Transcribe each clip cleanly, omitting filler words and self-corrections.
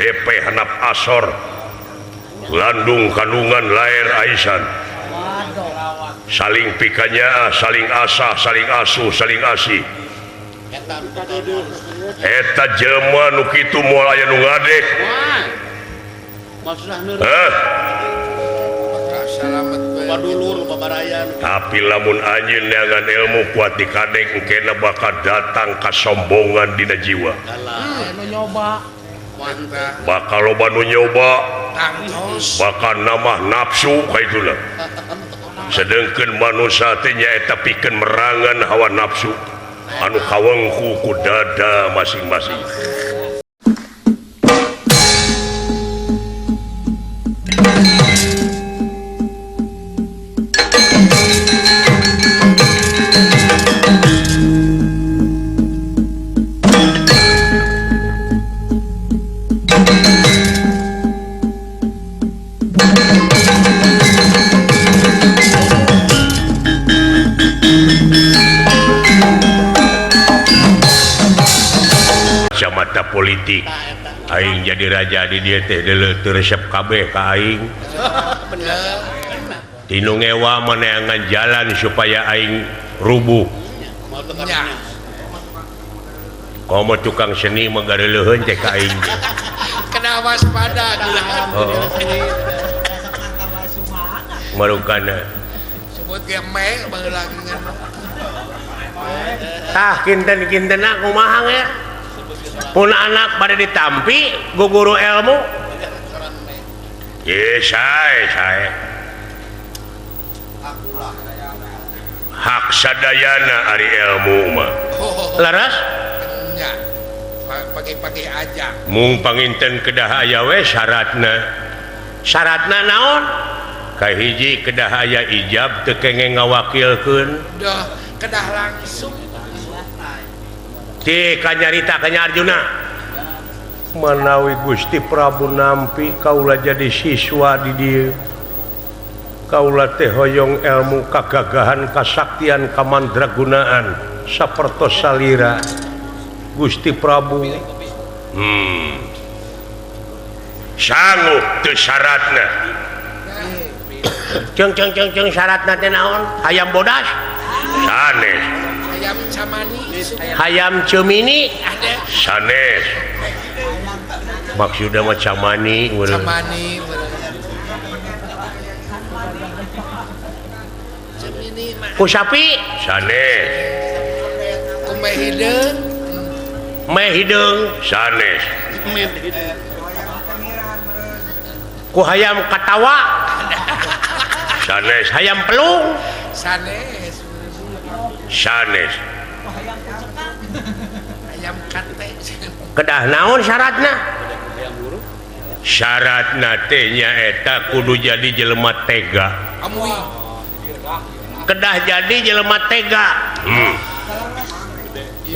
DP Hanap Asor Landung kandungan lair Aisan saling pikanya saling asah saling asuh saling asih eta jelema nu kitu moal aya nu ngadek tapi lamun anjeun neangan ilmu kuat dikadek engkena bakal datang kasombongan dina jiwa bakal loba nu nyoba bakal namah nafsu kaitulah sedengkeun manusia teh nyaeta pikeun merangan hawa nafsu anu kawengku ku dada masing-masing. Kacamata politik aing jadi raja di dieu teh deuleu teu resep kabeh ka aing tinu ngewa maneangan jalan supaya aing rubuh komo tukang seni menggareleuheun teh ka aing kena waspada marukana sebut gemeng baheula tah kinten-kintenna kumaha ge pun anak pada ditampi guru ilmu sae hak sadayana ari ilmu mah laras nya pagi-pagi aja mung panginten kedah aya we syaratna naon kahiji kedah aya ijab teu kenging ngawakilkeun dah kedah langsung ti kanyarita kanya Arjuna manawi Gusti Prabu nampi kaula jadi siswa di dieu kaula teh hoyong ilmu kagagahan kasaktian kamandragunaan sapertos salira Gusti Prabu sanggup teu syaratna ceng syaratna teh naon hayam bodas sanes ayam camani hayam cemini sanes maksudnya macam mani camani ku sapi sanes ku meh hideung sanes ku hayam katawa sanes hayam pelung sanes ayam kate kedah naon syaratna teh nyaeta kudu jadi jelema tega amuy kedah jadi jelema tega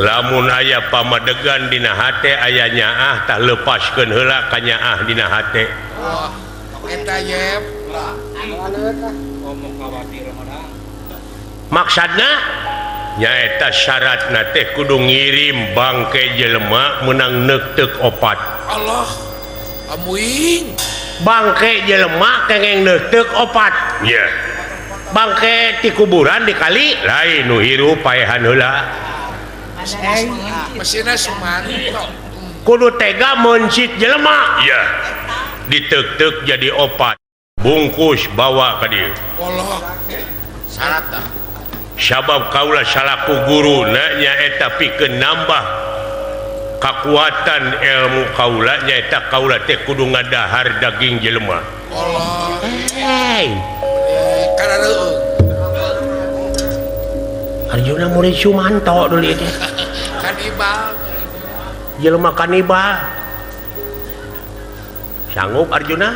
lamun aya pamadegan dina hate aya nyaah tah lepaskeun heula ka nyaah dina hate wah eta yep maksudna nyaeta syaratna teh kudu ngirim bangke jelema menang neuteuk opat Allah amuing bangke jelema kengeng neuteuk opat nya bangke ti kuburan dikali lain nu hirup paehan heula mesinna sumanto kudu tega mencit jelema ya diteuk-teuk jadi opat bungkus bawa ka dieu Allah syaratna sabab kaula salaku guru nyaeta pikeun nambah kakuatan ilmu kaula nyaeta kaula teh kudu ngadahar daging jelema Allah karareueung Arjuna murid Sumanto dulu itu kanibal jelema kanibal sanggup Arjuna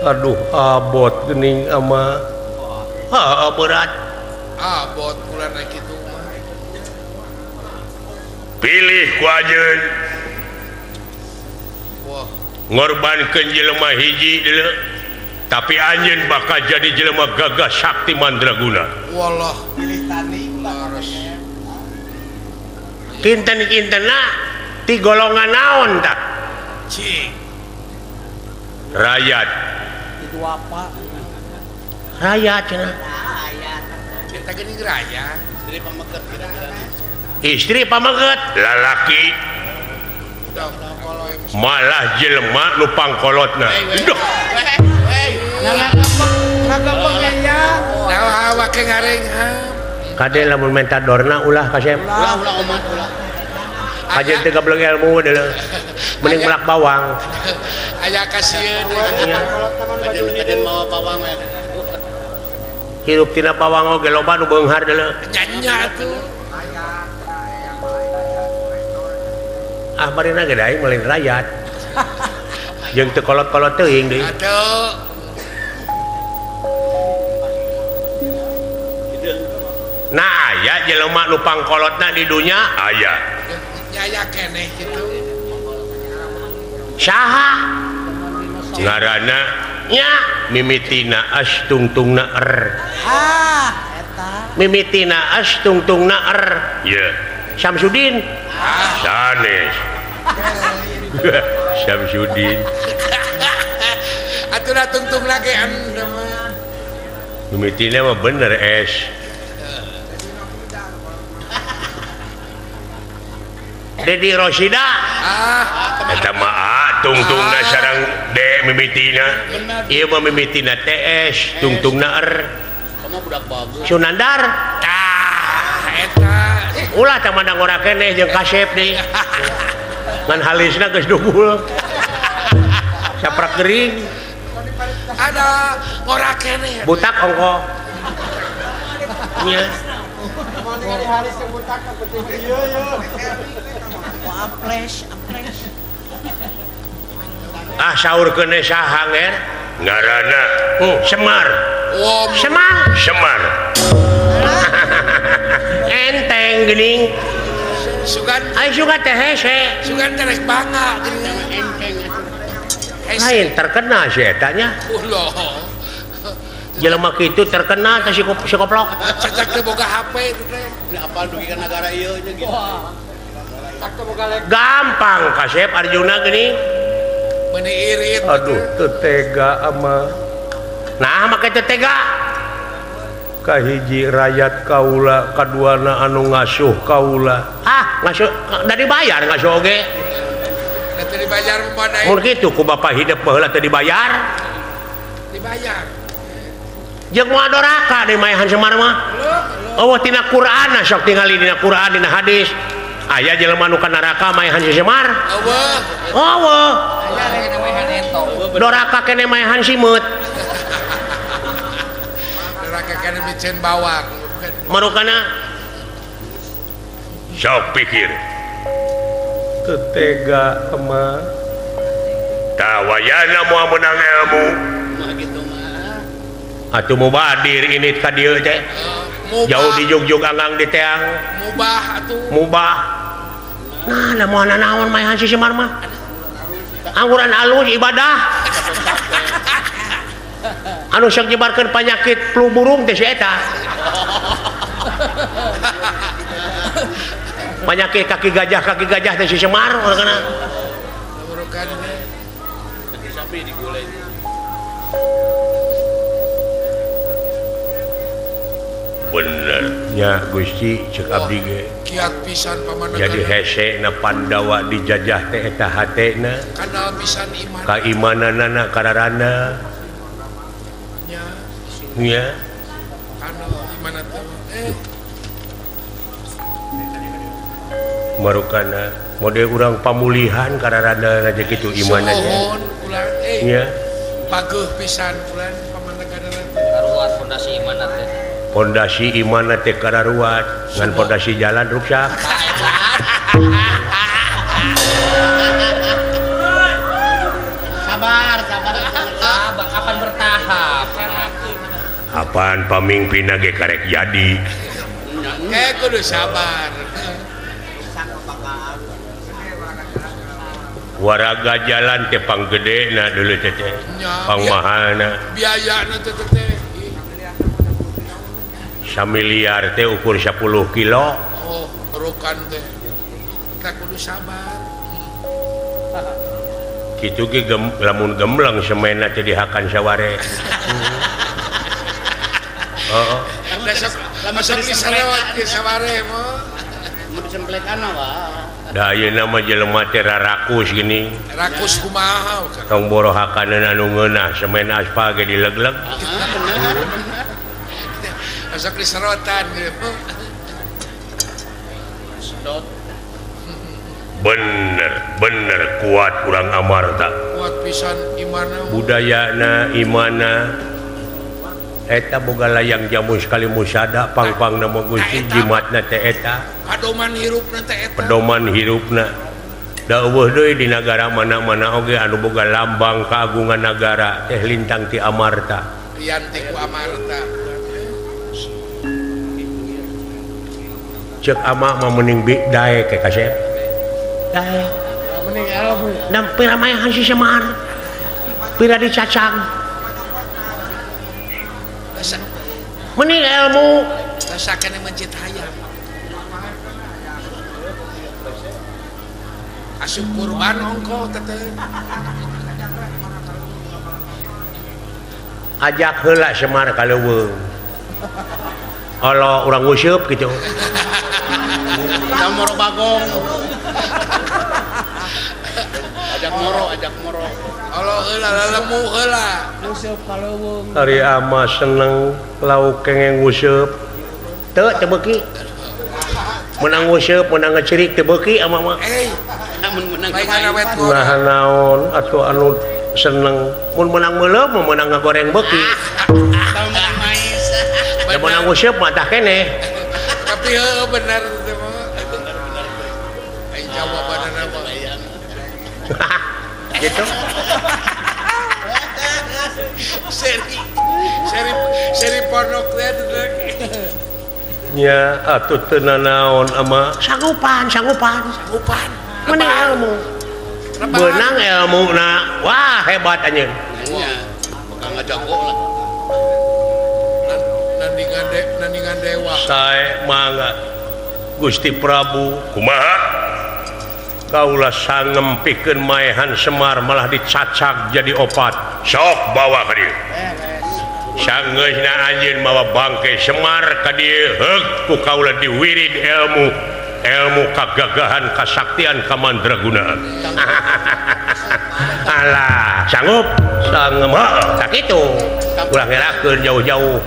aduh abot geuning ama berat abot bulan kitu mah pilih ku ajeun wah ngorbankeun jelema hiji deuleu tapi anjeun bakal jadi jelema gagah sakti mandraguna wallah pilih tani laras kinten-kintenna ti golongan naon tak Cing. rakyat Itu apa? rakyat cenah Kita geuning raya. Istri pemeget kira-kira. istri pameget lalaki Dok, kalau malah jelema nu pangkolotna duh nah awak ke ngareng ha. kade lamun menta dorna ulah kasep Ulah omat ulah. kajen teu gableng ilmu deuleu mending melak bawang Aya kasieun. Kaden mau bawang we. hirup tina bawang oge loba nu beunghar deuleu Nyanya tuh. ah marina ge daing melin rakyat jeung teu kolot-kolot teuing deui Aduh. nah aya jelema nu pangkolotna di dunya aya Nyaya keneh gitu. saha ngaranna nya mimitina astungtungna mimitina astungtungna ya Samsudin sanes Samsudin Atuh tungtung lagi anda mah. mimitina mah bener es Dedi Rosida eta mah tungtungna sareng de mimitina ieu mah mimitina TS tungtungna Kamu budak bagus. Sunandar Tah eta. ulah teh mandang ora keneh jeung kasep deui ngan halisna geus dugul saprak gering Ada ngora keneh. butak ongko nya ah saur keneh saha nger ngaranna Semar Wom. Semar enteng geuning Sugan ai suka teh hese sugan terek bangga geuning enteng. lain terkena si eta nya Ulah. jelema kitu terkena teh si koplok Cecek teh boga HP itu teh. Ini apa dugikan negara ieu nya gitu. gampang kasep Arjuna geuning Meuni irit. aduh teu tega ama nah make teu tega kahiji rakyat kaula kaduana anu ngasuh kaula ngasuh da dibayar ngasuh oge Nanti dibayar kepada mun kitu ku bapa hidup baheula teu dibayar dibayar. jeung moal doraka deui maehan Semar mah eueuh tina Qur'an sok tingali dina Qur'an dina hadis aya jelema nu ka neraka maehan si Semar eueuh doraka keneh maehan simut Neraka kan micen bawang. marukana sok pikir teu tega ama tawayana moal menang ilmu Mah gitu mah. atuh mubadir ini ka dieu teh jauh di jugjug anggang di teang Mubah atuh. mubah nah da moal naon maehan si Semar mah angguran alus ibadah anu sok nyebarkeun panyakit flu burung teh si eta penyakit kaki gajah teh si Semar kana Burukan Kaki sapi digulai. bener nya Gusti cek abdi ge kiat pisan pamandangan. jadi hese na Pandawa dijajah teh eta hatena Kanal pisan iman. kaimananana kararana Nya nya kanal iman atuh. marukana mode urang pamulihan kararana aja gitu imanna Sohon ulah nya pageuh pisan bulan pamandangan teh. Karuat fondasi iman teh. pondasi iman teh kararuat ngan pondasi jalan rusak Sabar. Kapan bertahap? apaan pamimpinna ge karek jadi Kudu sabar. waraga jalan teh panggedena deuleu teh Nya, pangmahalna biayana teh teh. samiliar teh ukur 10 kilo Oh, berukan teh. Kita kudu sabar. Kitu ge lamun gembleng semena teh dihakan saware. Heeh. Masuk di sarewat di saware mah. Mau disemplekan wah. Da ayeuna mah jelema teh rarakus gini. Rakus kumaha kan. Tong borohakaneun anu ngeunah semena aspal ge dilegleg. Bener. Masuk di serotan gitu. Sedot. Bener kuat kurang amarta. Kuat pisan imana. Budayana imana eta boga layang jamu sekali musada pang-pang nama Gusti jimatna teh eta Pedoman hirupna teh eta. pedoman hirupna da eueuh deui di nagara mana-mana oge anu boga lambang keagungan nagara teh lintang ti amarta Rianti ku amarta. ceuk ama mah mending dae ke kasep dae Mending ilmu. dan pira mayahan si Semar pira dicacang mending ilmu Rasakan yang mencit hayam. Asup kurban ongko teteh. ajak heula Semar ka leuweung kalau urang nguseup gitu Moro bagong. Ajak moro. Allah heula lelemu heula. Ari ama seneng lauk kengeng nguseup teu beuki menang nguseup menang ngecerik teu beuki ama mah Namun menang Baik kana wet nah naon atuh anu seneng mun menang meuleuh mun menang ngagoreng beuki Tahu menang mais. da menang nguseup mah tah keneh Tapi benar teh mah. Aing jawabanna mah. gitu Seri pondok teh dedek. nya atuh teu naon ama sanggupan Upan. mending ilmu beunang ilmuna wah hebat anjeun Iya. Bukan ngajago lah. Nandingan dewa. sae mangga Gusti Prabu kumaha kaulah sangem pikeun maehan Semar malah dicacak jadi opat sok bawa ka dieu sangeusna anjeun mawa bangke Semar ka dieu heug ku kaulah diwirid ilmu kagagahan kasaktian kamandragunaan alah sanggup sangem heuh tak kitu ulah ngerakeun jauh-jauh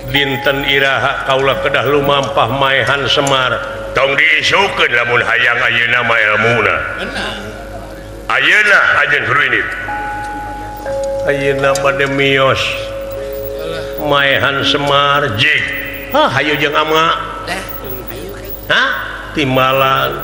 dinten iraha kaulah kedah lumampah maehan Semar tong diisukeun lamun hayang ayeuna mah ilmuna Benar. ayeuna ajeun hruinit ayeuna bade mios maehan Semar jig hayu jeung ama timbalan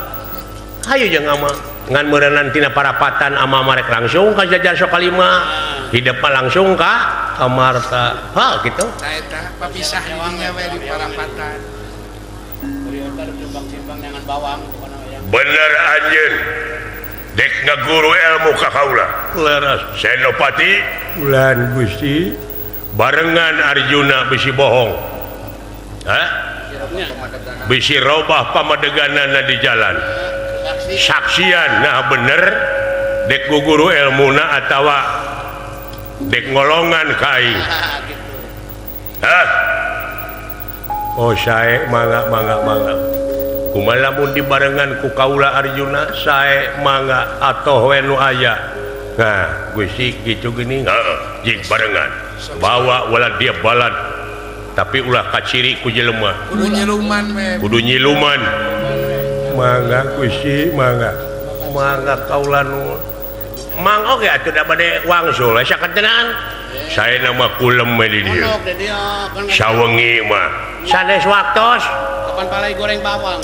hayu jeung ama ngan meureunna tina parapatan ama marek langsung ka jajar sokalima hidup mah langsung ka amarta gitu Eta papisah dinya we di parapatan. Dengan bawang bener anjeun dek ngaguru ilmu ka kaula leres Senopati ulan Gusti barengan Arjuna bisi bohong bisi robah pamadeganana di jalan saksian nah bener dek guguru ilmuna atawa dek ngolongan ka aing oh sae mangga kumaha lamun dibarengan ku kaula Arjuna sae mangga atoh we nu aya nah Gusti kitu geuning jig barengan bawa wala dia balad tapi ulah kaciri ku jelema kudu nyiluman mangga Gusti mangga kaula nu mang oge atuh da bade wangsul sakentenan saya nama kulem di dieu sawengi mah sanes waktos kapan palai goreng bawang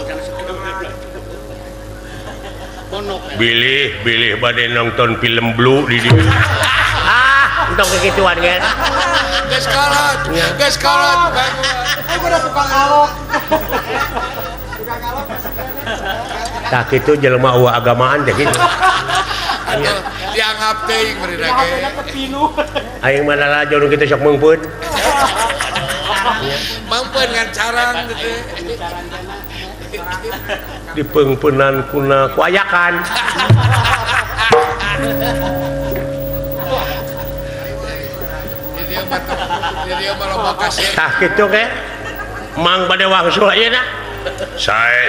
bilih bade nonton film Blue di dieu untuk kegituan kan Geus kolot tah kitu jelema eueuh agamaan teh kitu dianggap teuing bari ge aing mah lalajo nu kitu sok meungpeun mampeun ngan carang gitu dipengpenan kuna kuayakan. Jadi malah makasih. Tah kitu ge. Mang bade wangsul ayeuna. Saya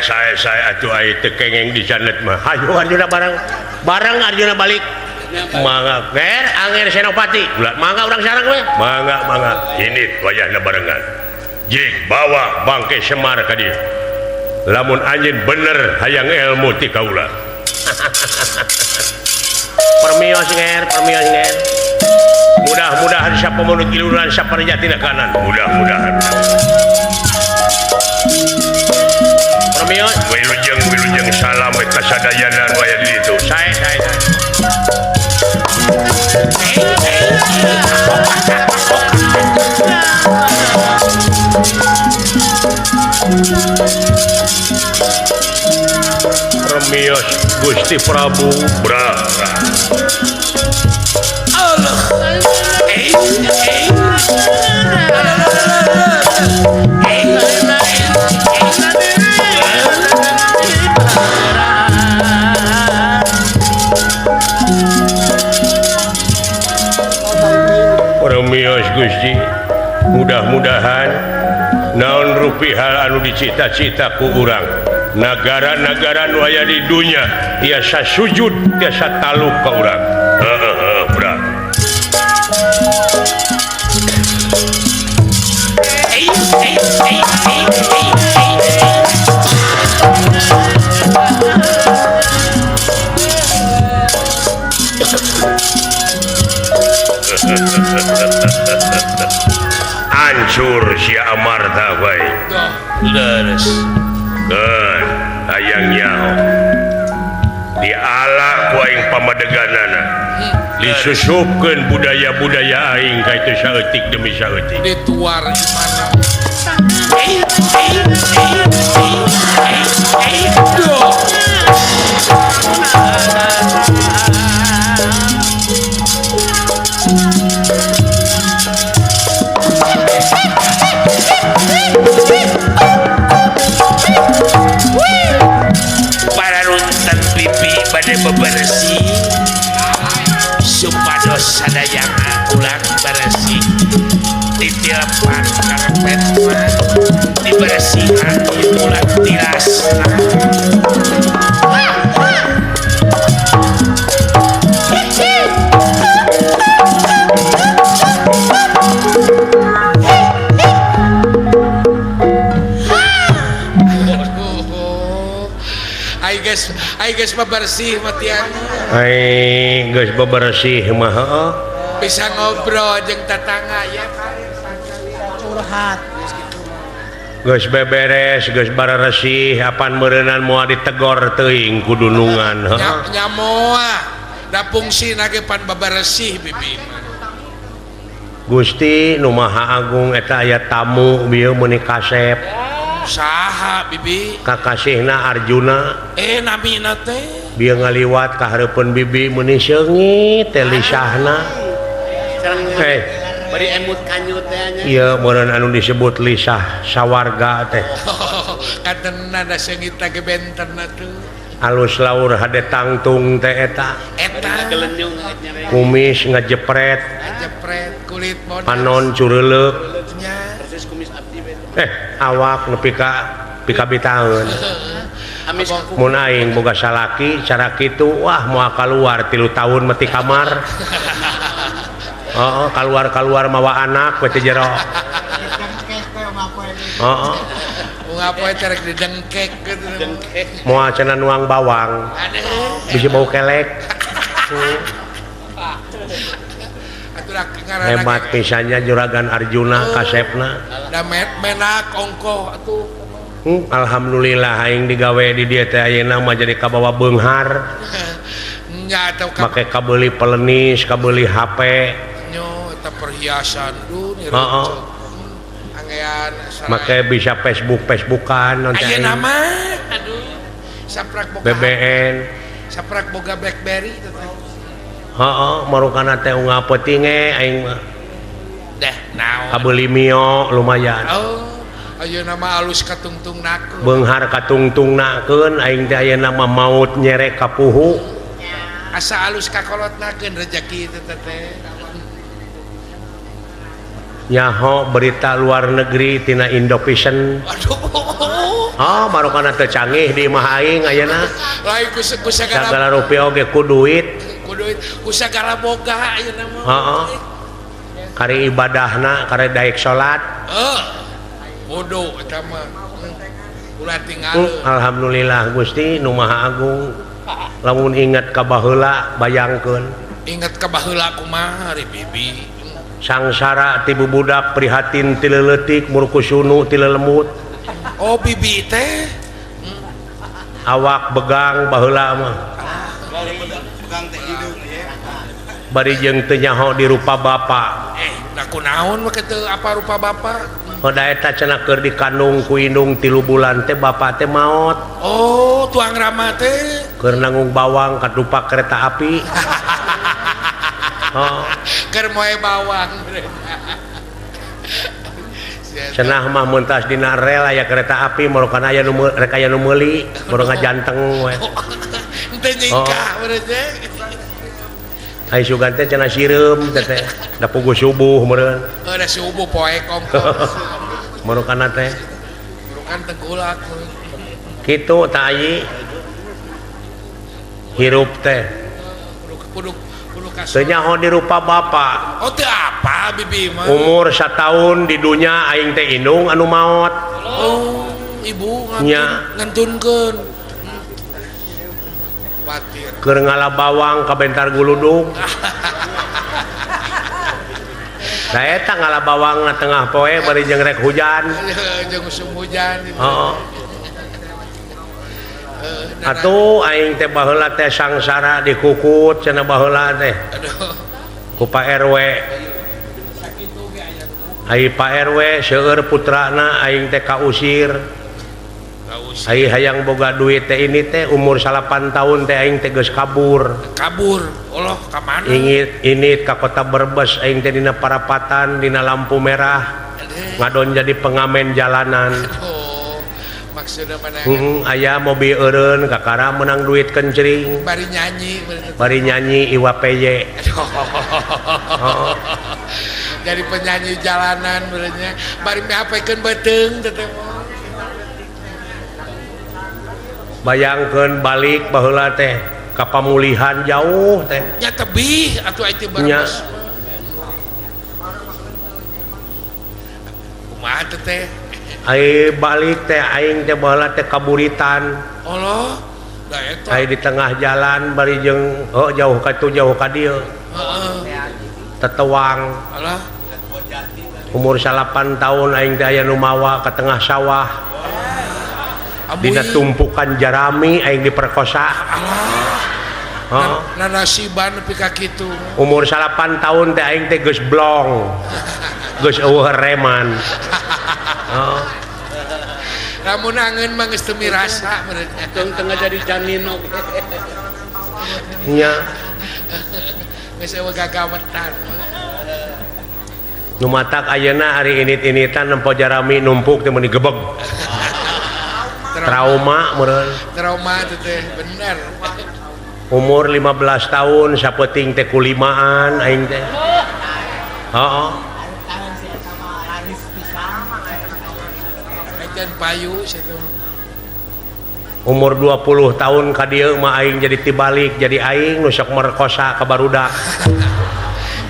atuh aya teu kengeng di janet mah. Hayu Arjuna barang Arjuna balik. Mangga ger anger Senopati. Ulah mangga urang sareng we. Mangga. Ini wayahna barengan. Jig bawa bangke Semar ka dieu. Lamun anjeun bener hayang ilmu ti kaula. Permios nger. Mudah-mudahan siapa menurut iluran siapa rejatina kanan. Mudah-mudahan. Permios. Wilujeng salam kasadayanan waya di ditu. Sae. Permios Gusti Prabu Bra. Permios Gusti, mudah-mudahan naon rupiah anu dicita-cita ku urang, nagara-nagara nu aya di dunya tiasa sujud, tiasa taluk ka urang. Bra. Hancur si Amarta bae. Leres. Kan hayang nyaho. Dialah ku aing pamadeganana. Disusupkeun budaya-budaya aing ka itu saeutik demi saeutik. Dituar mana? Para runtan pipi pada bebersih supados sadayang ulang bersih ditilepan karpet dibersihan ulang tilas Ay guys bebersih matian. Ai geus bebersih mah heuh. Bisa ngobrol jeung tetangga ya. Curhat. Geus beberes, geus bararesih, apan meureunnan moal ditegor teuing ku dunungan heuh. Nyamoa. Da fungsina ge pan bebersih bibi. Gusti nu Maha Agung eta aya tamu bieu meuni kasep. Saha bibi? Kakasihna Arjuna. Namina teh. Bieu ngaliwat ka hareupeun bibi meuni seungit teh lisahna. Bari emut kanyut teh nya. Ieu meureun anu disebut lisah sawarga teh. Kadena da seungit ge benterna tuh. Alus laur hade tangtung teh eta. Eta Gelenyung nyareng. Kumis ngajepret, jepret kulit modal. panon cureuleuk. Nya. Persis kumis abdi we. Awak nepi ka bitaeun. Amis ka Mun aing boga salaki cara kitu wah moal kaluar 3 tahun mati kamar. Heeh, kaluar mawa anak we teh jero. Heeh, Ngapoe teh rek didengkek gitu. moal cenah nuang bawang. Bisa bau kelek. Atuh ngaranna Hebat pisannya juragan Arjuna kasepna. da menak ongkoh atuh. Alhamdulillah aing digawe di dieu teh ayeuna mah jadi kabawa beunghar. Nya atuh Make kabeuli pelenis, kabeuli HP. nyo eta perhiasan dunia. Heeh. Anggean Make bisa Facebookan nanti aing. ayeuna mah aduh saprak boga BBN. saprak boga BlackBerry teh. Heeh, marukana teh unggah peuting aing mah. Dah naon. Kabeuli mio lumayan. Oh, Ayo nama alus katungtung naku. beunghar katungtungnakeun aing teh aya nama maut nyerek ka puhu Asa alus kakolotnakeun rezeki teh teh. nyaho berita luar negeri tina Indo-Vision Aduh. barokana teu canggih di imah aing ayeuna Lain kusagala sagala rupiah oge ku duit kusagala boga ayeuna mah. heeh kari ibadahna kari daek salat Bodoh eta mah. Ulah tinggal. alhamdulillah Gusti Nu Maha Agung lamun inget ka baheula bayangkeun Ingat ka baheula kumaha ari bibi. sangsara ti budak prihatin ti leuletik mur kusunu ti lelemut Oh bibi teh. awak begang baheula mah bari jeung teu nyaho di rupa bapa Nah kunaon mah kitu apa rupa bapak? pada eta cenah keur dikandung ku indung 3 bulan teh bapa teh maot Oh tuang rama teh. keur nanggung bawang ka dupak kereta api Keur moe bawang. cenah mah mentas dina rel aya kereta api morokan aya nu rek aya nu meuli baru ngajanteng we Teu nyingkah bener teh. ai sugan teh cenah sireum teh da puguh subuh meureun Da subuh poe kompos. marokana teh Bukan tegulak. kitu tah ai hirup teh Kudu teu nyaho di rupa bapa Oh teu apa bibi mah. umur 1 tahun di dunya aing teh indung anu maot Oh ibu nya ngantunkeun. Patir. keur ngala bawang ka bentar guludug da eta ngala bawang na tengah poe bari jeung rek hujan Jeung musim hujan. heeh atuh aing teh baheula teh sangsara dikukut cenah baheula teh Aduh. ku Pak RW ai Pak RW seueur putrana aing teh kausir ai hayang boga duit teh ini teh umur 8 tahun teh aing teh geus kabur Allah ka mana? Ingit ka kota Brebes aing teh dina parapatan dina lampu merah ngadon jadi pengamen jalanan Oh maksudna mana? aya mobil eureun kakara menang duit kencring Bari nyanyi bener. bari nyanyi Iwa PY Jadi penyanyi jalanan benernya. Bari mehapekeun beuteung teh mah. bayangkeun balik baheula teh ka pamulihan jauh teh Nya tebih atuh aya teh nya Brebes. Kumaha teh teh? ai balik teh aing teh baheula teh kaburitan Allah da eta. ai di tengah jalan bari jeung jauh ka tu jauh ka dieu Heeh. tetewang Allah. umur 8 tahun aing teh aya nu mawa ka tengah sawah dina tumpukan jarami aing diperkosa nasiban nepi ka kitu. umur 8 tahun teh aing teh geus blong geus eueuh reman Lamun angeun mah geus teu mirasa bener. Tengah jadi janin oge. nya Geus eueuh gagawetan. nu matak ayeuna ari init-initan nempo jarami numpuk teh mun digebeg trauma meureun Trauma teh teh bener. umur 15 tahun sapeuting teh kulimaan aing teh heeh Acan payu situ. umur 20 tahun ka dieu mah aing jadi tibalik jadi aing nu sok merkosa ka barudak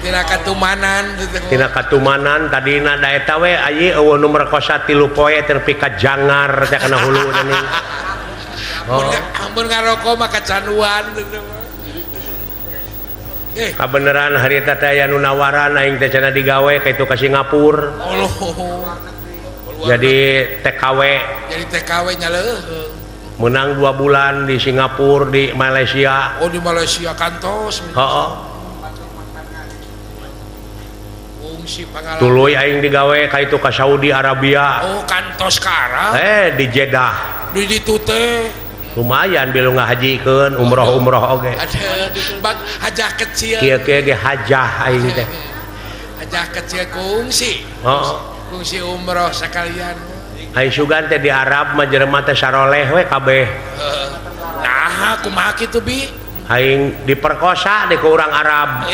Tina katumanan teh. tina katumanan tadina da eta we ayi eueuh nu merkosa 3 poe terpi ka jangar teh kana hulu nih Ampun ngarokok mah kacanduan teh. kabeneran harita teh aya nu nawaran aing teh cenah digawe ka itu ka Singapura Allah. jadi TKW Jadi TKW nya leuh. menang 2 bulan di Singapura di Malaysia Oh di Malaysia kantos. heeh Fungsi pangalaman. tuluy aing digawe ka itu ka Saudi Arabia Oh kantos ka Arab. di Jeddah Di ditu teh. lumayan bilu ngahajikeun umroh oge Ada bak hajah kecil. kieu-kieu ge hajah aing teh Hajah kecil kungsi. heeh Kungsi umroh sekalian. Hai sugan teh di Arab mah jelema teh saroleh we kabeh. Nah kumaha kitu bi Aing diperkosa di ku urang Arab.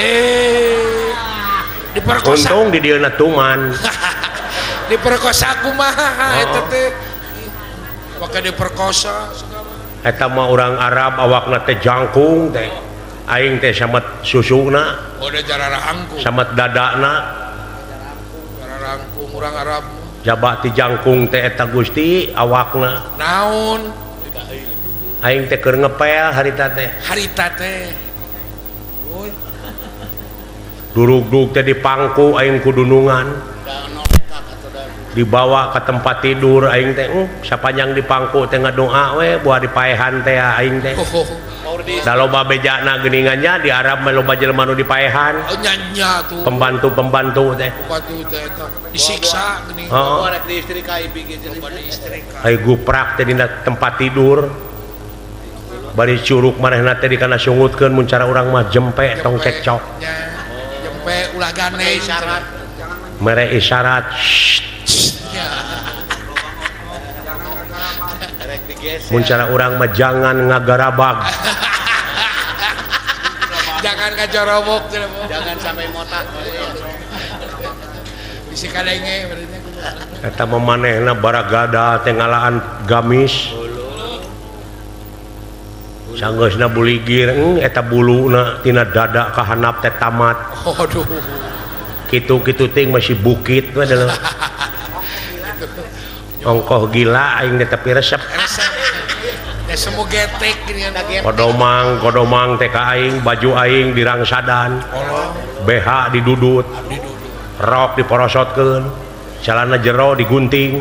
diperkosa Untung di dieu tuman. diperkosa kumaha eta teh maka diperkosa Eta mah urang Arab awakna teh jangkung teh. Aing teh samet susuna, udah jarara angkung samet dadana. jarara angkung urang Arab Jaba ti jangkung teh eta Gusti awakna. naon Aing teh keur ngepel harita teh. harita teh Durug-durug teh di pangku aing kudunungan. Dibawa ke tempat tidur aing teh sapanjang di pangku teh ngadoa we buah dipaehan teh aing teh. Da loba bejana geuningannya di Arab mah loba jelema nu dipaehan. nyanya tuh Pembantu-pembantu teh. pembantu teh eta disiksa geuning Heeh. Rek diistrikahi bikin loba diistrika Ai guprak teh dina tempat tidur. Bari curug manehna teh dikana sungutkeun mun cara urang mah jempe tong cekcok. jempe ulah gane isyarat Mere isyarat. rek digeser. Mun cara urang mah jangan ngagarabag. jangan ngacorobok Jangan sampai motak. bisi kadenge berarti Eta mah manehna baragada teh ngalaan gamis. Sanggeusna buligir eta buluna tina dada ka handap teh tamat. aduh Kitu-kitu ting masih bukit we adalah. Ongkoh gila aing teh tapi resep. ya semua getek gini kan Kodomang teh ka aing baju aing dirangsadan. BH didudut. Rok diporosotkeun. Celana jero digunting.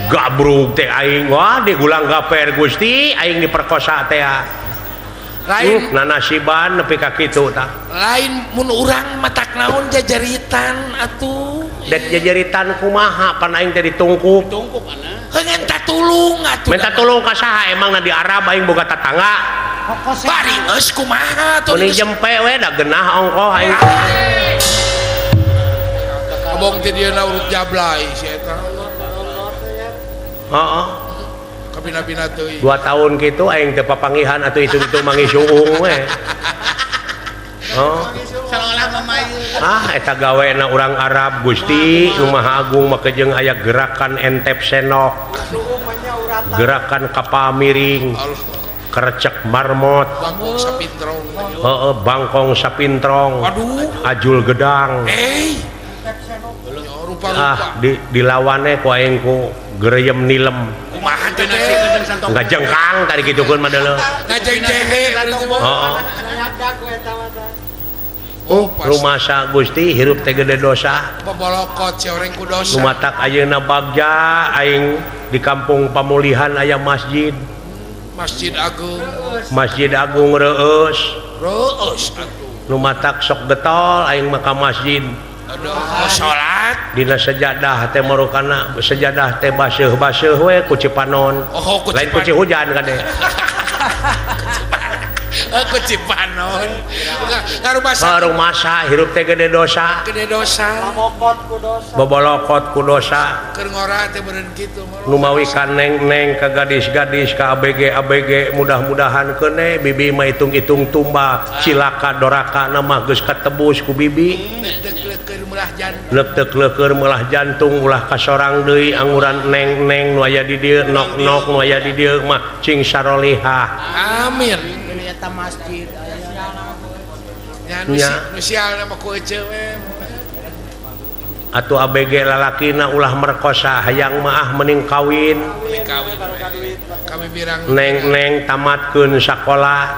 Gabrug teh aing wah digulang gaper Gusti aing diperkosa teh. lain Nanasiban nepi ka kitu tah. lain mun urang matak naon jajaritan atuh Dek jajaritan kumaha pan aing teh ditungkup. Tungkup ana. pengen tatulung atuh Minta tolong ka saha emang di Arab aing boga tatangga. bari geus kumaha tuh Meuning jempe we da geunah ongkoh aing. abong teh dieuna urut jablay si eta Heeh. kabina-bina teuing 2 tahun kitu aing teh papangihan atuh itu mangisuung we. Oh. Salah mamayu. Eta gawena urang Arab Gusti Nu Maha Agung makejeng aya gerakan entep senok. Gerakan kapal miring. Kerecek marmot. bangkong sapintrong Heeh, bangkong sapintrong. waduh Ajul gedang. rupa-rupa Dilawannya ku aing ku gereyem nilem. kumaha teh Enggak jengkang tadi gitukeun mah deuleu. ngajeng jehe Heeh. oh pas Rumasa Gusti hirup teh gede dosa. pabolokot si orang kudosa Lumatak ayeuna Bagja aing di kampung Pamulihan aya masjid. Masjid Agung Masjid Agung Reus. reus atuh Lumatak sok getol aing maka masjid. aduh salat Dina sejadah teh marukana sejadah teh baseuh-baseuh we ku Cipanon. oh ku Lain ku Cihujan kade. aku Cipanon ngarumasa Rumasa hirup teh gede dosa. gede dosa Bobolokot ku dosa. keur ngora teh beureun kitu mah Numawikan neng-neng ke gadis-gadis ke ABG mudah-mudahan kene bibi mah hitung-hitung tumba cilaka doraka nama geus katebus ku bibi deg-deg melah jantung lektek-leker melah jantung ulah kasorang deui anguran neng-neng nu aya di dieu nok-nok nu aya di dieu mah cing sarolihah. amin Eta masjid. nya Nya. nu sial nama ku ece we Atuh ABG lalakina ulah merkosa hayang maah mending kawin. kawin kami birang Neng-neng tamatkeun sakola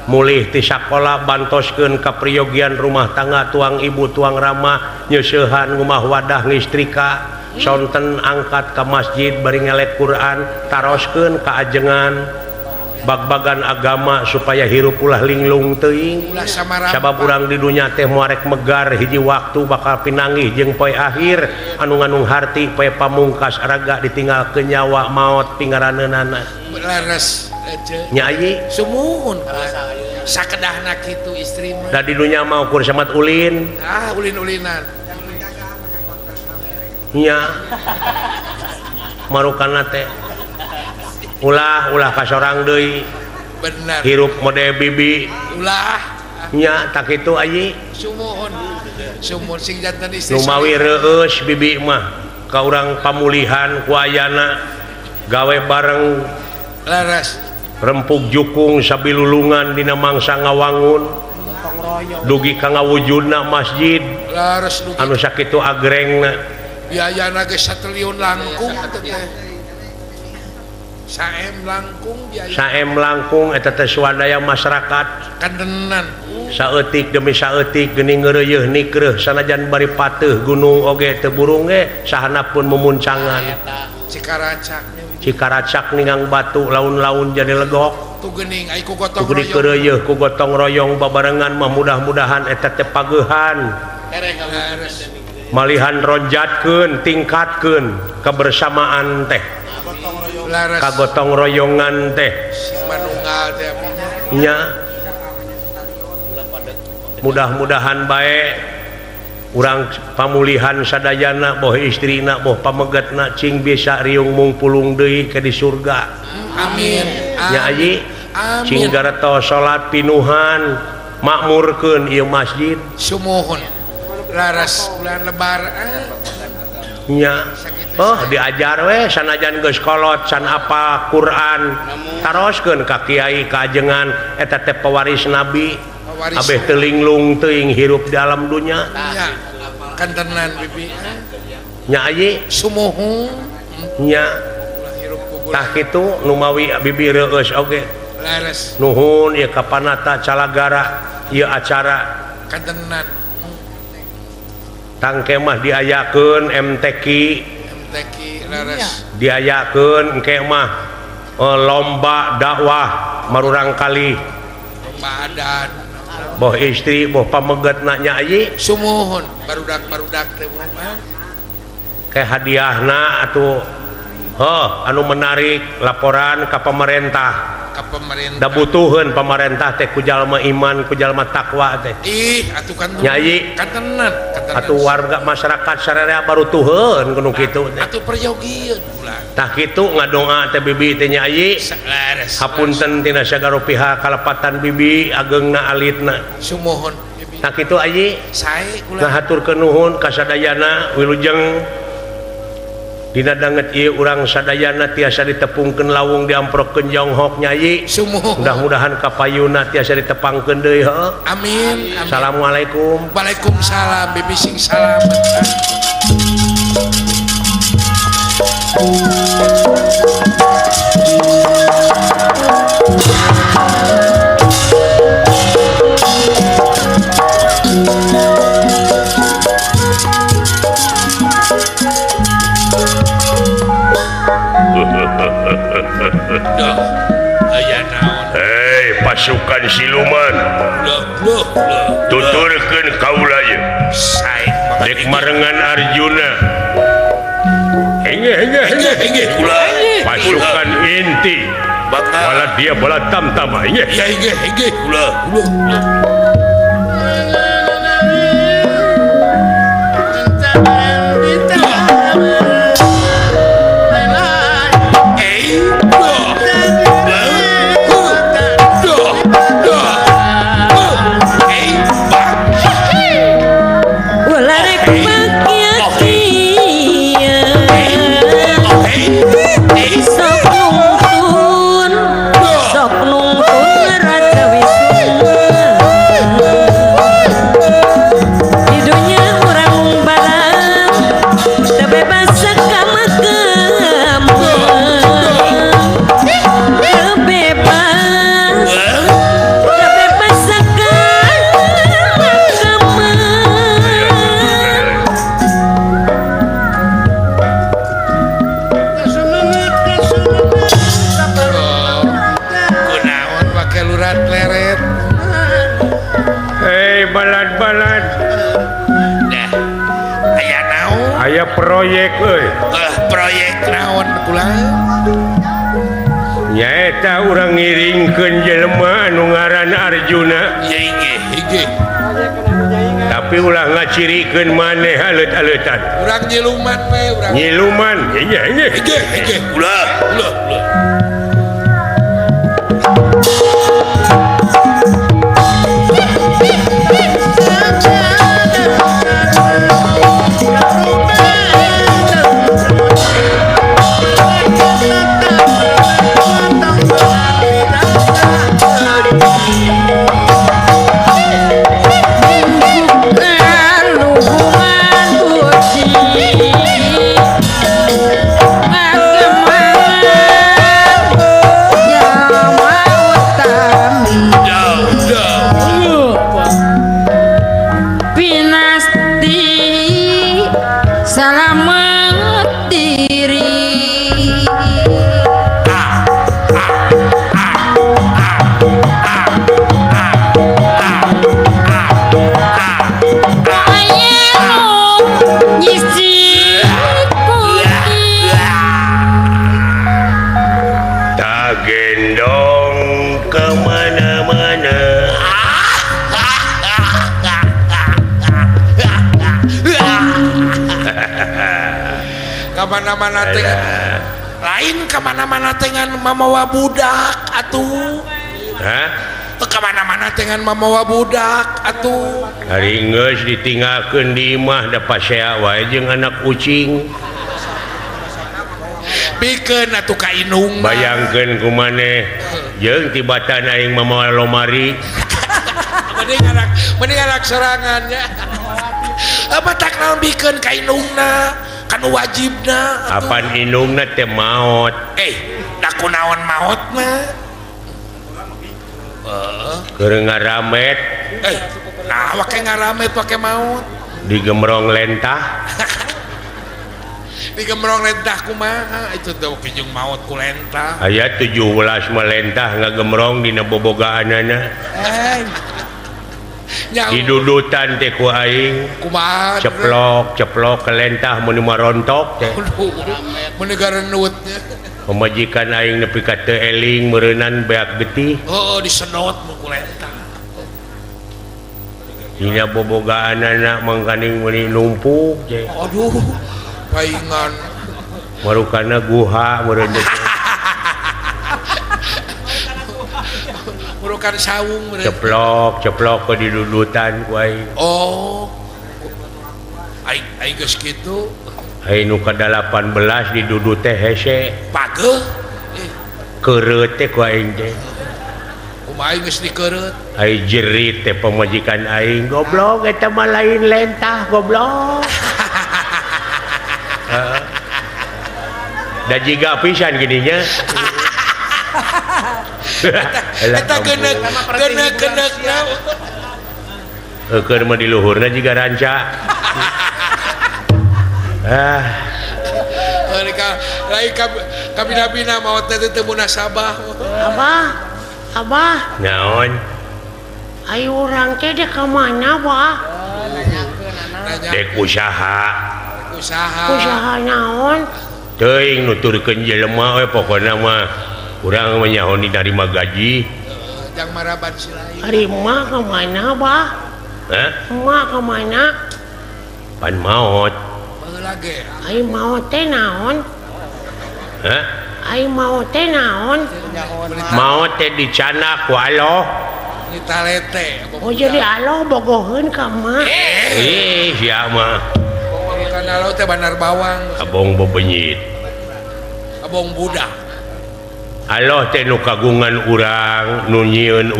mulih ti sakola bantoskeun ka priyogian rumah tangga tuang ibu tuang rama nyeusehan ngumah wadah ngistrika sonten angkat ka masjid bari ngelet Quran taroskeun ka ajengan bag-bagan agama supaya hirup ulah linglung teuing. ulah samaran Sabab urang di dunya teh moarek megar hiji waktu bakal pinanggih jeung poe akhir anu nganung harti poe pamungkas araga ditinggalkeun nyawa maot pingaraneunana. leres ece Nyai sumuhun sakedahna kitu istri mah da di dunya mah ukur samat ulin ulin-ulinan nya marukana teh ulah ka sorang deui bener hirup mode bibi ulah nya tak kitu ayi sumuhun sing jantan istri nu mawi reueus bibi mah ka urang pamulihan ku ayana gawe bareng laras rempuk jukung sabilulungan dina mangsa ngawangun dugi ka ngawujudna masjid laras anu sakitu agrengna biayana ge 1 triliun langkung atuh teh saem langkung biaya saem langkung eta teh swadaya masyarakat kandenan saeutik demi saeutik geuning ngeureuyeuh nikreuh sanajan bari pateuh gunung oge teu burung ge sahanapun memuncangan cikaracak ningang batu laun-laun jadi legok tu geuning ai ku tu gotong geuning royong keureueuh ku gotong royong babarengan mah mudah-mudahan eta teh pageuhan laras malihan ronjatkeun tingkatkeun kebersamaan teh laras kagotong royongan teh manunggal teh nya mudah-mudahan bae urang pamulihan sadayana boh istrina boh pamegetna cing bisa riung mungpulung deui ke di surga amin nya ayi amin cing gareto salat pinuhan makmurkeun ieu masjid sumuhun laras bulan lebaran nya oh diajar we sanajan geus kolot san apa Quran taroskeun ka kiai kajengan eta teh pewaris nabi abeh teu linglung teuing hirup di alam dunya nya kantenan bibi nya ayi sumuhun nya ulah hirup kubur tah kitu nu mawi bibi reueus oge laras nuhun ieu kapanata calagara ieu acara kantenan tangke mah diayakeun MTQ laras diayakeun engke mah lomba dakwah marurang kali badan boh istri boh pamegetna nya ayi sumuhun barudak teh ke hadiahna atuh anu menarik laporan ka pemerintah ka pemerintah da butuheun pemerintah teh ku jalma iman ku jalma takwa teh atuh kan nyai kantenan atuh warga masyarakat sararea barutuheun kudu kitu teh atuh perjogieun ulah tah kitu ngadoa teh bibi teh nyai laras hapunten tina sagala pihak kalepatan bibi ageungna alitna sumuhun tah kitu ayi sae ulah ngahaturkeun nuhun ka sadayana wilujeng dina danget ieu urang sadayana tiasa ditepungkeun lawung diamprokkeun jonghok nyai sumuhun mudah-mudahan kapayuna tiasa ditepangkeun deui heuh amin assalamualaikum waalaikumsalam bibi sing salam hei pasukan siluman tuturkeun kaula ye dek marengan Arjuna henge pasukan inti wala dia bala tamtama henge balad aya proyek euy proyek naon kula nyaeta urang ngiringkeun jelema anu ngaranna Arjuna ya inggih tapi ulah ngacirikeun maneh halet-haletan urang nyiluman we urang nyiluman nya ege ulah kemana-mana teh lain kemana-mana dengan mamawa budak atuh kemana-mana dengan mamawa budak atuh hari geus ditinggalkeun di imah da pasea wae jeung anak kucing pikeun atuh ka indung bayangkeun kumaneh jeung tibatan aing mamawa lomari mending anak serangannya apa tak naon pikeun ka indungna kan wajibna apan indungna teh maot da kunaon maot mah keur ngaramet nah wake ngaramet wake maot digemrong lentah digemrong lentah kumaha itu teh kijung maot ku lentah aya 17 mah lentah ngagemrong dina bobogaanana didudutan teh ku aing kumaha ceplok ke lentah mun marontok teh mun gareunutnya pemajikan aing nepi ka teu eling meureunan beak getih disedot ku lentah dina bobogaanana mangkaning meuni numpuk teh aduh paingan marukana guha meureun murukan sawung ceplok ke didudutan ku aing aing geus kitu aing nu ka 18 didudut teh hese pageuh keureut teh ku aing teh kumaha aing geus dikeureut aing jerit teh pamajikan aing goblok eta mah lain lentah goblok da jiga pisan gininya eta genek-genekna keur mah di luhurna jiga ranca lain kabina-bina maot teh teu munasabah Abah naon ayo urang teh dek ka mana Abah dek usaha naon teuing nuturkeun jelema we pokona mah urang menyahoni dari magaji jang maraban silain ari emak ka mana Abah emak ka mana pan maot baheula ge ai maot teh naon ai maot teh naon maot teh dicana ku Allah ni talete jadi Allah bogoheun ka emak sia mah kan Allah teh banar bawang abong bebenyit abong budak Allah teh nu kagungan urang nu nyieun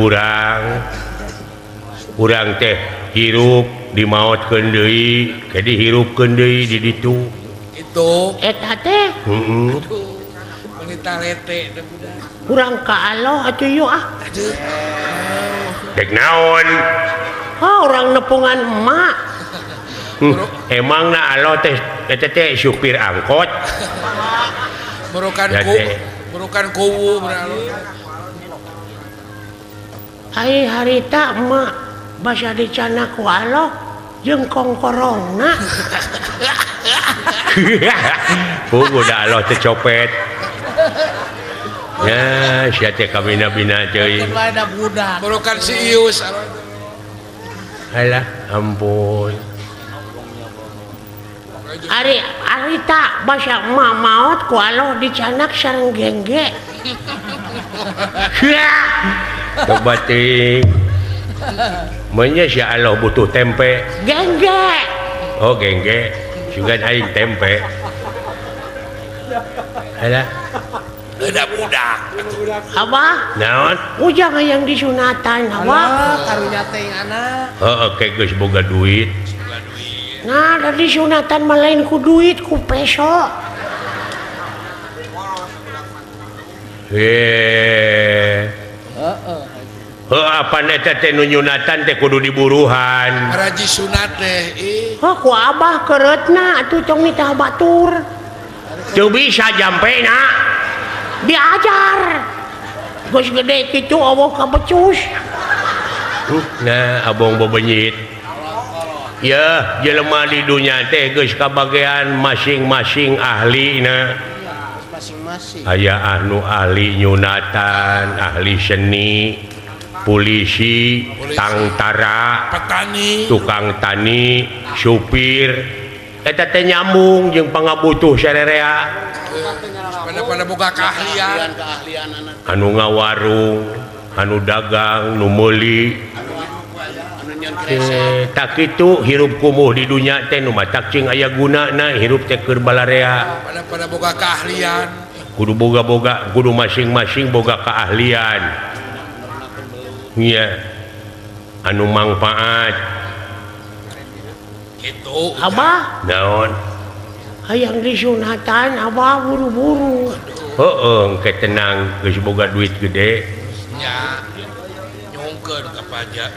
urang teh hirup dimaotkeun deui ke dihirupkeun deui di ditu itu eta teh wanita lete teh budak urang ka Allah atuh yeuh dek naon urang nepungan emak emangna Allah teh eta teh supir angkot merukan kuwu beralun ai harita emak basa dicana ku Allah jeung kongkorongna udah Allah teh copet ya sia teh kabina-bina deui ada budak merukan si Ius Alah, ampun. Arita basa emak maot ku aloh dicanak sareng gengge. Coba ting. Menya si Allah butuh tempe. Gengge. Oh gengge. Juga aing tempe. Alah. Ada budak. Abah, Naon? ujang yang disunatan abah. Karunya teh anak. Oke geus boga duit. Nah, dari sunatan mah lain ku duit ku peso. Apa eta teh nu nyunatan teh kudu diburuhan. Raji sunat teh. Oh, ku abah keretna atuh tong mitah batur. Teu bisa jampena. Diajar. Geus gede kitu aboh ka becus. Nah, abong bebenyit. Ya, jelema di dunia teh geus kabagean masing-masing ahlina. Masing-masing. Aya anu ahli nyunatan, ahli seni, polisi, tangtara, Petani. tukang tani, supir. Eta teh nyambung jeung pangabutuh sarerea. Pada boga keahlian. Keahlian anak. Anu ngawarung, anu dagang, nu meuli. Anu nyeun kresek. Tak kitu hirup kumuh di dunia teh nu matak cing aya gunana hirup teh keur balarea. Pada boga keahlian. Kudu boga-boga, kudu masing-masing boga keahlian. Iya. Anu manfaat. Gitu. Abah, Naon? hayang disunatan abah buru-buru. Heeh, engke tenang geus boga duit gede. Ya. Nyongkeun ka pajak.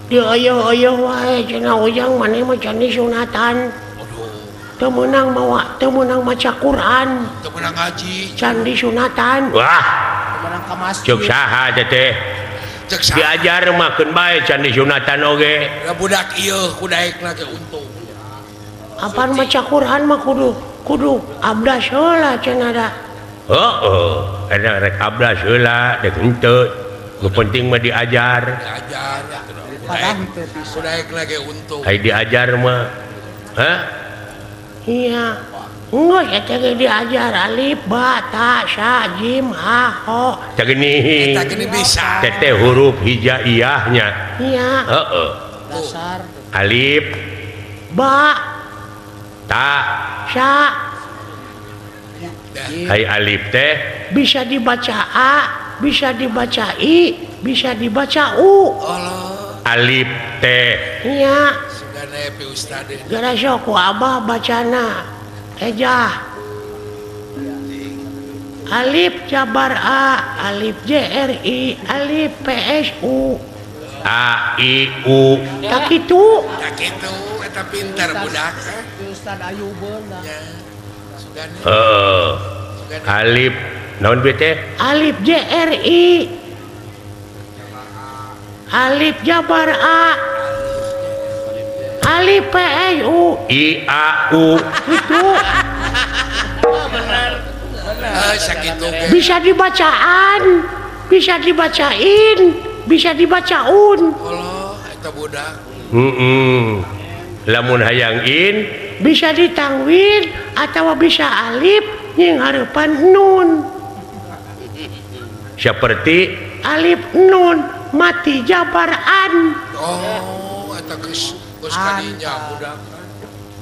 Di ayo-ayo wae cenah ujang maneh mah can disunatan. Aduh. Teu meunang maca Quran, Teu menang ngaji. can disunatan. Wah, Menang ka masjid. cuk saha teh? Cek sa. Diajar mah keun bae can disunatan oge. Da budak ieu ku daekna ge untung. Apaan maca Quran mah kudu abdas heula cenah da. Heeh, ada rek abdas heula dek henteu. Nu penting mah diajar. Diajar. Padahal teu bisa. Ku daekna ge untung. Ai diajar mah. Hah? Iya. Enggeus eta ge diajar alif, ba, ta, sa, jim, ha, ho. Cak gini. Eta gini bisa. Teteh huruf hijaiyahnya. Iya. Heeh. Dasar. Alif, Ba, ta, sa, hai alif teh bisa dibaca A, bisa dibaca I, bisa dibaca U. Allah. alif teh Iya. Sugana pi ustad. Gara sok ku abah bacana. Ejah. Alif jabar A, alif JRI, alif PSU. a i u Tak itu. Da kitu eta pinter budak. Ustad Ayubeun dah. Ya. Sugana. alif naon be teh Alif JRI, alif jabar A, alif PSU. i a u Itu Sakitu ge. bisa dibacaan, bisa dibacain, bisa dibacaun. Allah eta budak. lamun hayang in Bisa ditangwin atau bisa alif yang harapan nun. seperti Alif nun mati jabaran Oh, eta geus kadinya budak.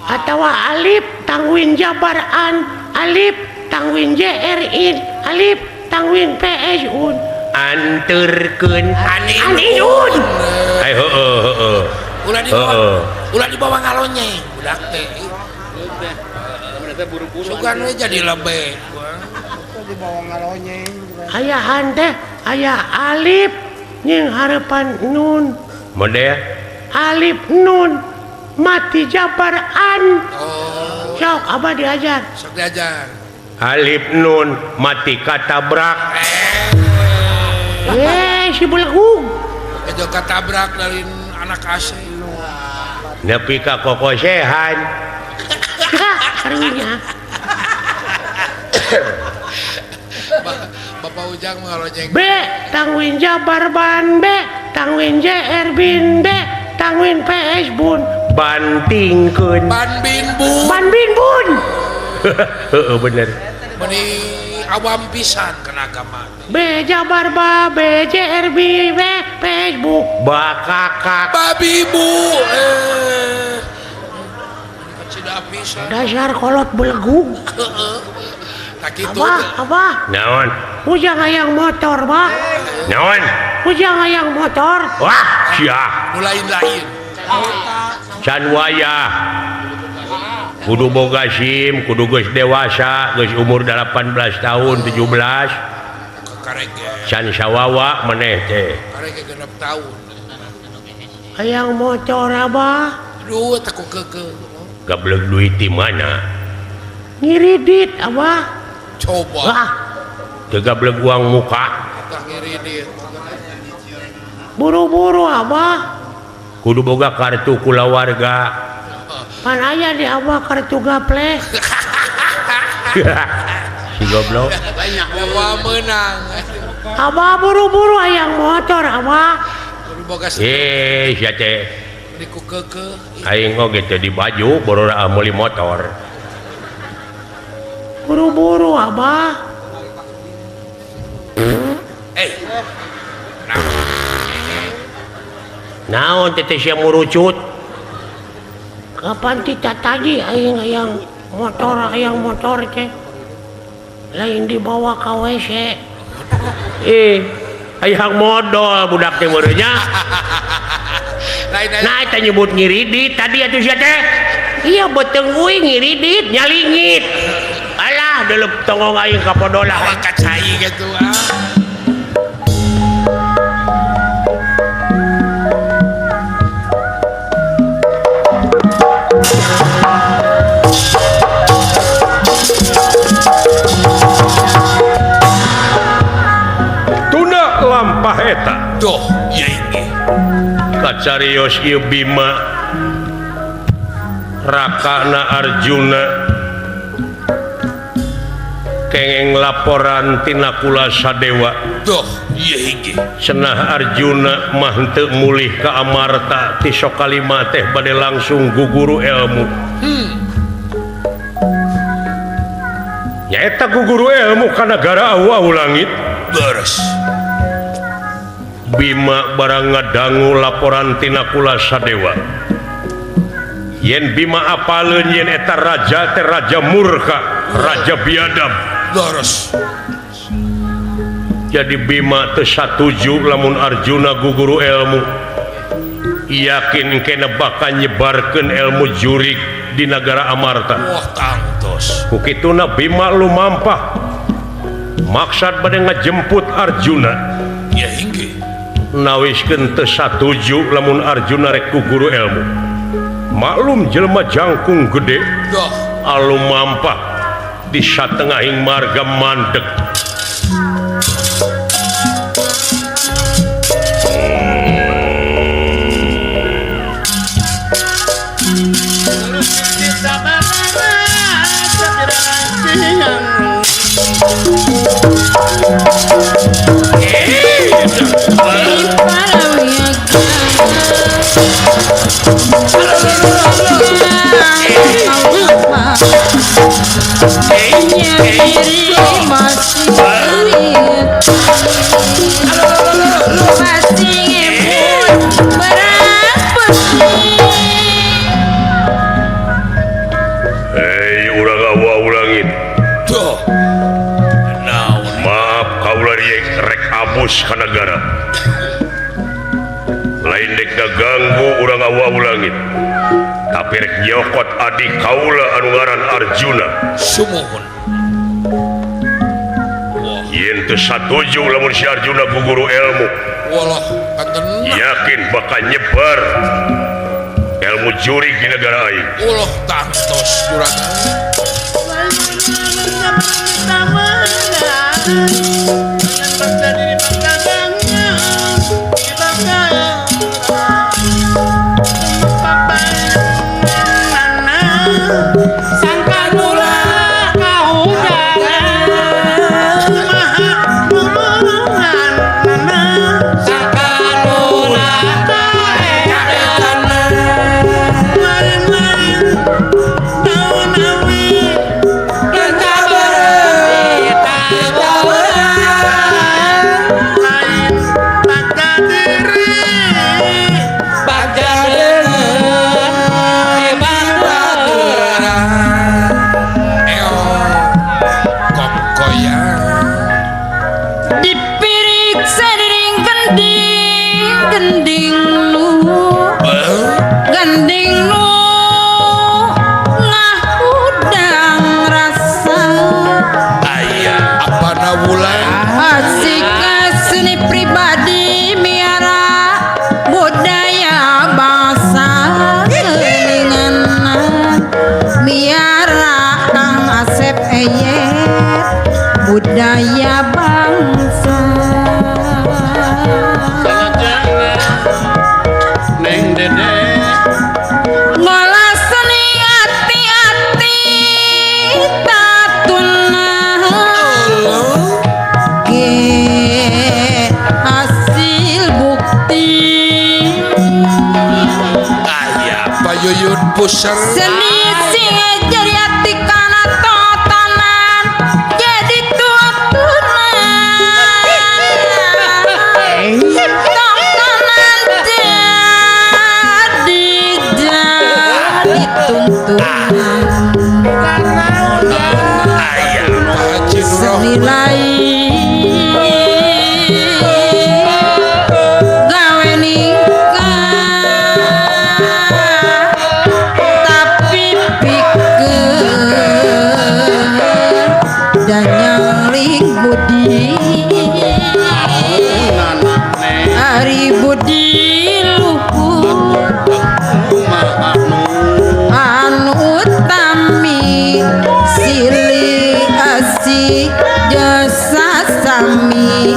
atau alif tangwin jabaran, alif tangwin JRIN, alif tangwin PSUN. anterkeun Aninun. ai heueuh Ulah dibawa ngalonye budak teh. Mereka buru-buru. Sugana jadi lebe. Di bawah ngalonyeng. Ayahan teh aya alif yang harapan nun, model alif nun mati jabaran. Oh, Sok abah diajar. sok diajar. alif nun mati katabrak Si belegu. Ejo katabrak dari anak asing. nepi ka kokosehan Karunya. Bapak Ujang mengalonyeng. B tangwin jabar ban B tangwin JR bin B tangwin PS bun bantingkeun ban bin bu ban bin bun heeh bener meni awam pisan kena agama beja barba BJRB Facebook bakakak babi bu tidak pisan dasar kolot belegu tak itu apa naon ujang hayang motor bah naon ujang hayang motor wah sia mulai lain can wayah kudu boga SIM kudu geus dewasa geus umur 18 tahun 17 karege can sawawa maneh teh karege genep tahun hayang motor abah aduh takut keke gablek duit di mana ngiridit abah coba wah teu gablek uang muka tak ngiridit buru-buru abah kudu boga kartu kulawarga pan aya di abah kartu gaple si goblok banyak yang menang abah buru-buru hayang motor abah kudu boga sia teh diku keke aing oge teh di baju borora meuli motor buru-buru abah naon teh sia murucut kapan kita tadi aing hayang motor teh lain dibawa ke WC hayang modal budak teh meureunnya lain nah eta nyebut ngiridit tadi atuh sia teh iya beteng uing ngiridit nyalingit alah delep tongong aing kapodola awak kacai gitu tunda lampah eta doh ya ini kacarios ieu Bima rakana Arjuna kengeng laporan tina kula Sadewa doh iya hingga cenah Arjuna mah teu mulih ka amarta ti sok kalima teh bade langsung guguru ilmu nyaeta guguru ilmu ka nagara awu langit beres Bima barang ngadangu laporan tina kula Sadewa yen Bima apaleun yen eta raja teh raja murka raja biadab beres jadi Bima teu satuju lamun Arjuna guguru ilmu yakin kena bakal nyebarkeun ilmu jurik di negara Amarta wah tangtos kukituna Bima lumampah maksud bade ngajemput Arjuna ya hingga nawiskeun teu satuju lamun Arjuna rek guguru ilmu maklum jelema jangkung gede doh alumampah di satengahing marga mandeg urang awa ulangit doh naon maaf kaula rek abus ka negara lain dek ganggu urang awa ulangit tapi rek nyokot adik kaula anu ngaran Arjuna sumuhun yen teu satuju lamun si Arjuna guguru ilmu walah kanten yakin bakal nyebar ilmu jurig di negara aing ulah tangtos juragan ganding lu ngahudang rasa apa na bulan asik seni pribadi miara budaya bangsa kelingan miara Kang Asep Eyet budaya bangsa Neng Dede ngolah seni hati-hati tatuna ge hasil bukti Pak Yuyun Pusar seni sing jadi hati kana totonan jadi tutunan totonan jadi tuntunan Pak Haji senilai gawe nikah tapi pikir dan nyalik budi hari budi luhur anu utami silih asih jasa sami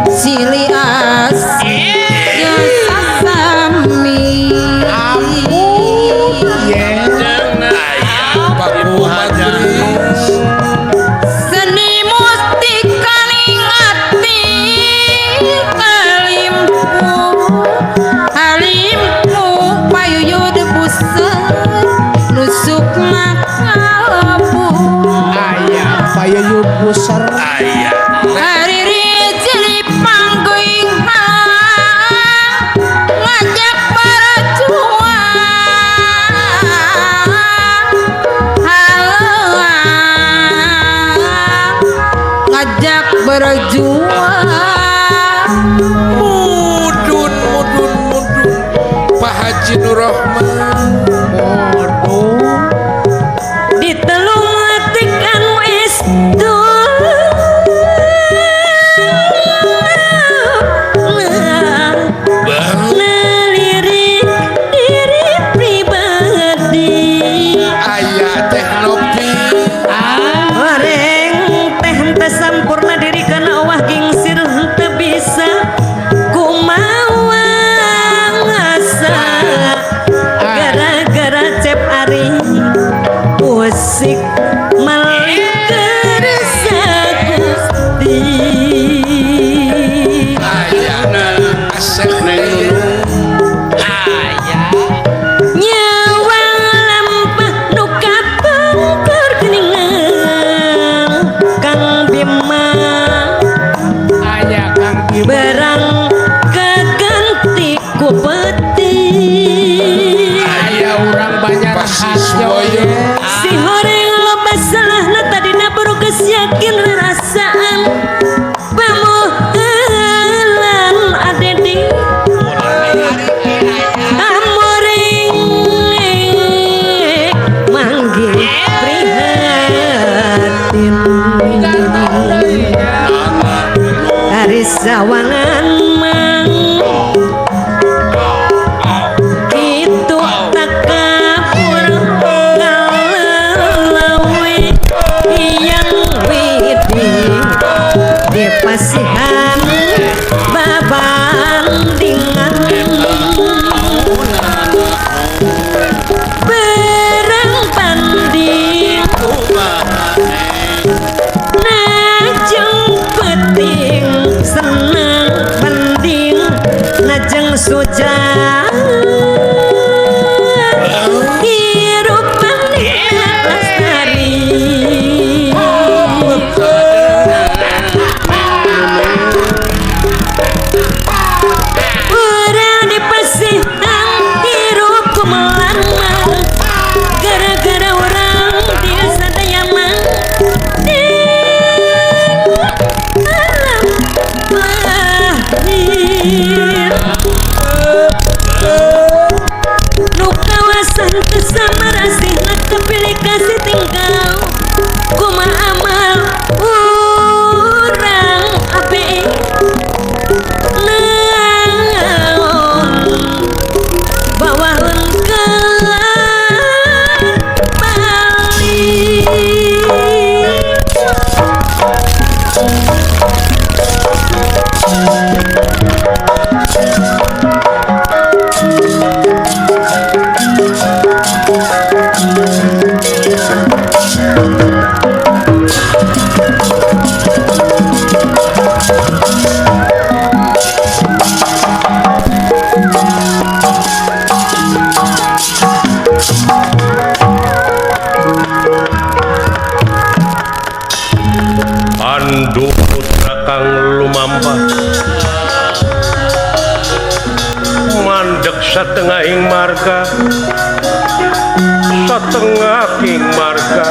silih asih jasa sami Pak Muhadris seni mustika ningati halimku payuyud buset nusuk makabu Pak Yuyun Pusar hari rizli panggung ngajak para ngajak berjuang mudun Pak Haji Nur Rahman di telung letik anu esdu ngelirik diri pribadi aya teh nopi Oreng teh henteu sampurna diri kana wah gingsir henteu bisa kumaha ngasa gara-gara cep ari musik malingkeun sagusti aya Asep nyawa lampah nu kapengker geuningan Kang Bima Aya Kang Bima berang keganti ku peti aya urang banyak Pasiswoyo si horeng loba salahna tadina baru geus yakin rarasaan pamueulan adedi amoring manggih prihatin hari sawangan mang itu tak kapur ngalawi yang widi di pasihan babandingan berang banding najeng peting senang banding najeng sujang hirup banding lestari urang di pasihan hirup kumelarang gara-gara orang dia sadaya mah di alam lahir satengahing marga setengah king marga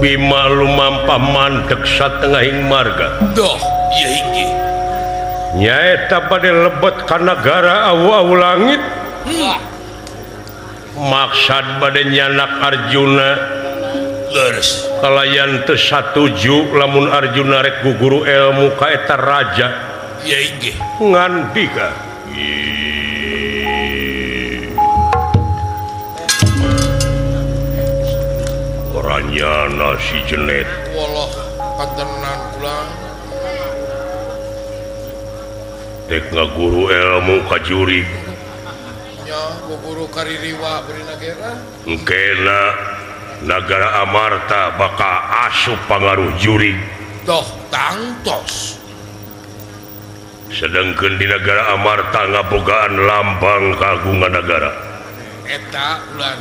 Bima lumampa mandek satengahing marga doh iya inggih nyaeta pada lebet ka negara awu-awu langit maksad pada nyanak Arjuna leres kalayan teu satuju lamun Arjuna rek guguru ilmu ka eta raja iya inggih ngandika orangnya nasi jenet wallah kantenan pulang dek ngaguru ilmu ka jurig nya guru kaririwa beri nagara engkena Nagara Amarta bakal asup pangaruh jurig doh tangtos sedangkan di negara Amarta ngabogaan lambang kagungan negara eta ulan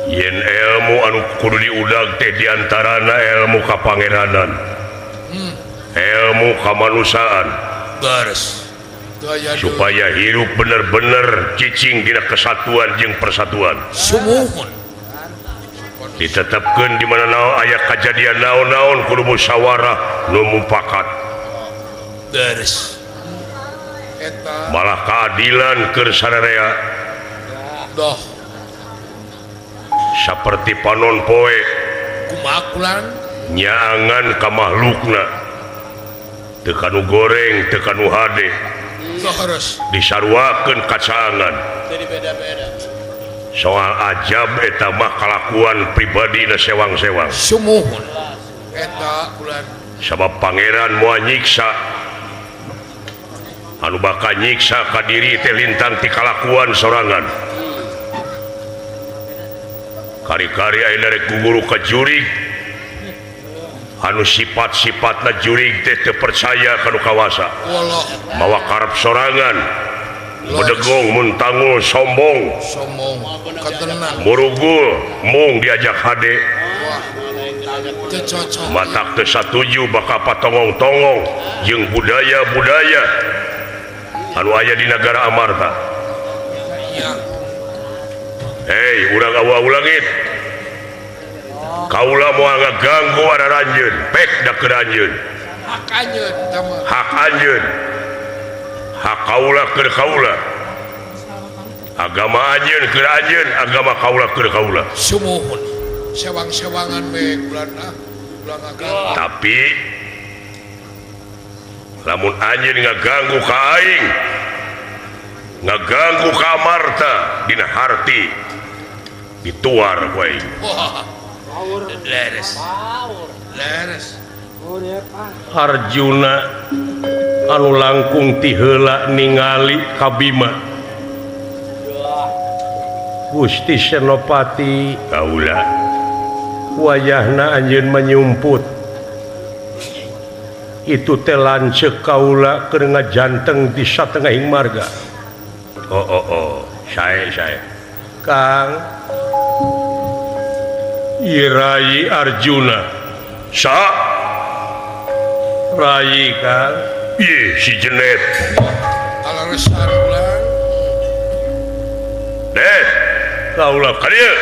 yen ilmu anu kudu diudag teh diantarana ilmu kapangeranan ilmu kamanusiaan beres daya supaya hidup bener-bener cicing dina kesatuan jeung persatuan sumuhun ditetapkan di mana naon aya kejadian naon-naon kudu musyawarah nu mufakat beres eta malah keadilan keur sararea doh seperti panon poe kumaha kulan nyaangan ka makhlukna teu kanu goreng teu kanu hade doh harus disarwakeun kacangan jadi beda-beda soal ajab eta mah kalakuan pribadina sewang-sewang sumuhun eta kulan sabab pangeran moal nyiksa anu bakal nyiksa ka diri teh lintang ti kalakuan sorangan kari-kari ayeuna rek guguru ka jurig anu sifat-sifatna jurig teh teu percaya kanu kawasa wallah mawa karep sorangan bedegong mun tangul sombong sombong kantenan murugul mung diajak hade wah teu cocok matak teu satuju bakal patongong-tongong jeung budaya-budaya anu aya di negara Amarta. iya Hei urang awu-awu langit kaula moal ngaganggu araranjeun pek da keur anjeun hak anjeun tama hak anjeun hak kaula keur kaula agama anjeun keur anjeun agama kaula keur kaula sumuhun sewang-sewangan we kulan kulang agama tapi lamun anjeun ngaganggu ka aing ngaganggu ka Amarta dina harti dituar ku aing wah leres leres Arjuna anu langkung ti heula ningali ka Bima Gusti Senopati kaula wayahna anjeun menyumput itu teh lanceuk kaula keur ngajanteng di satengahing marga oh sae Kang Rai Arjuna sa Rai Kang ieu si jenet alaresan kulan deh kaula ka dieu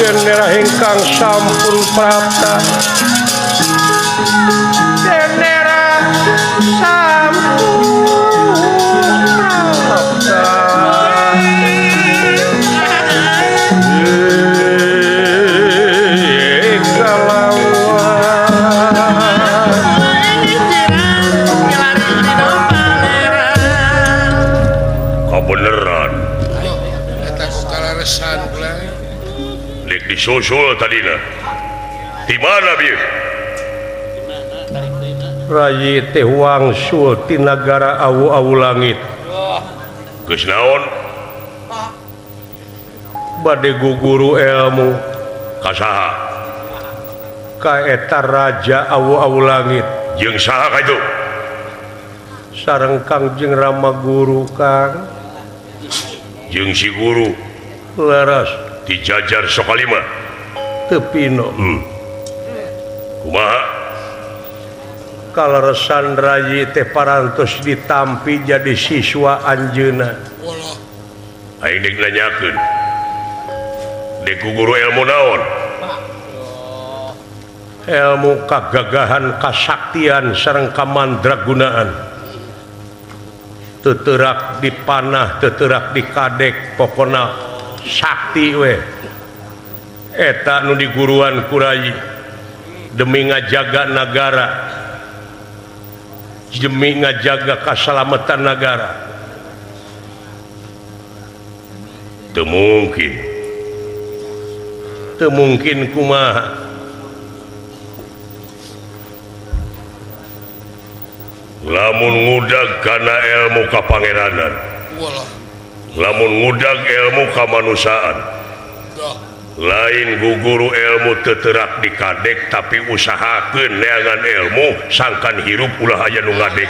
Denera ingkang sampun prapta Denera sampun prapta Kebeneran Eta skala resan belai. dek disusul tadina di mana bieu Rayi teh wangsul ti nagara awu-awu langit geus naon bade guguru ilmu kasaha ka eta raja awu-awu langit jeung saha ka itu sareng Kangjeng Rama Guru Kang jeung si guru leres dijajar sokalima tepino kumaha kaleresan Rayi teh parantos ditampi jadi siswa anjeuna Wallah. aing dek nanyakeun dek ku guru ilmu naon ilmu kagagahan kasaktian sareng kamandragunaan teterak dipanah teterak dikadek pokona sakti we eta nu diguruan ku Rayi demi ngajaga negara demi ngajaga keselamatan negara teu mungkin kumaha lamun ngudag kana ilmu kapangeranan Wallah. lamun ngudag ilmu kamanusaan Dah. lain guguru ilmu teterak dikadek tapi usahakeun neangan ilmu sangkan hirup ulah aya nu ngadek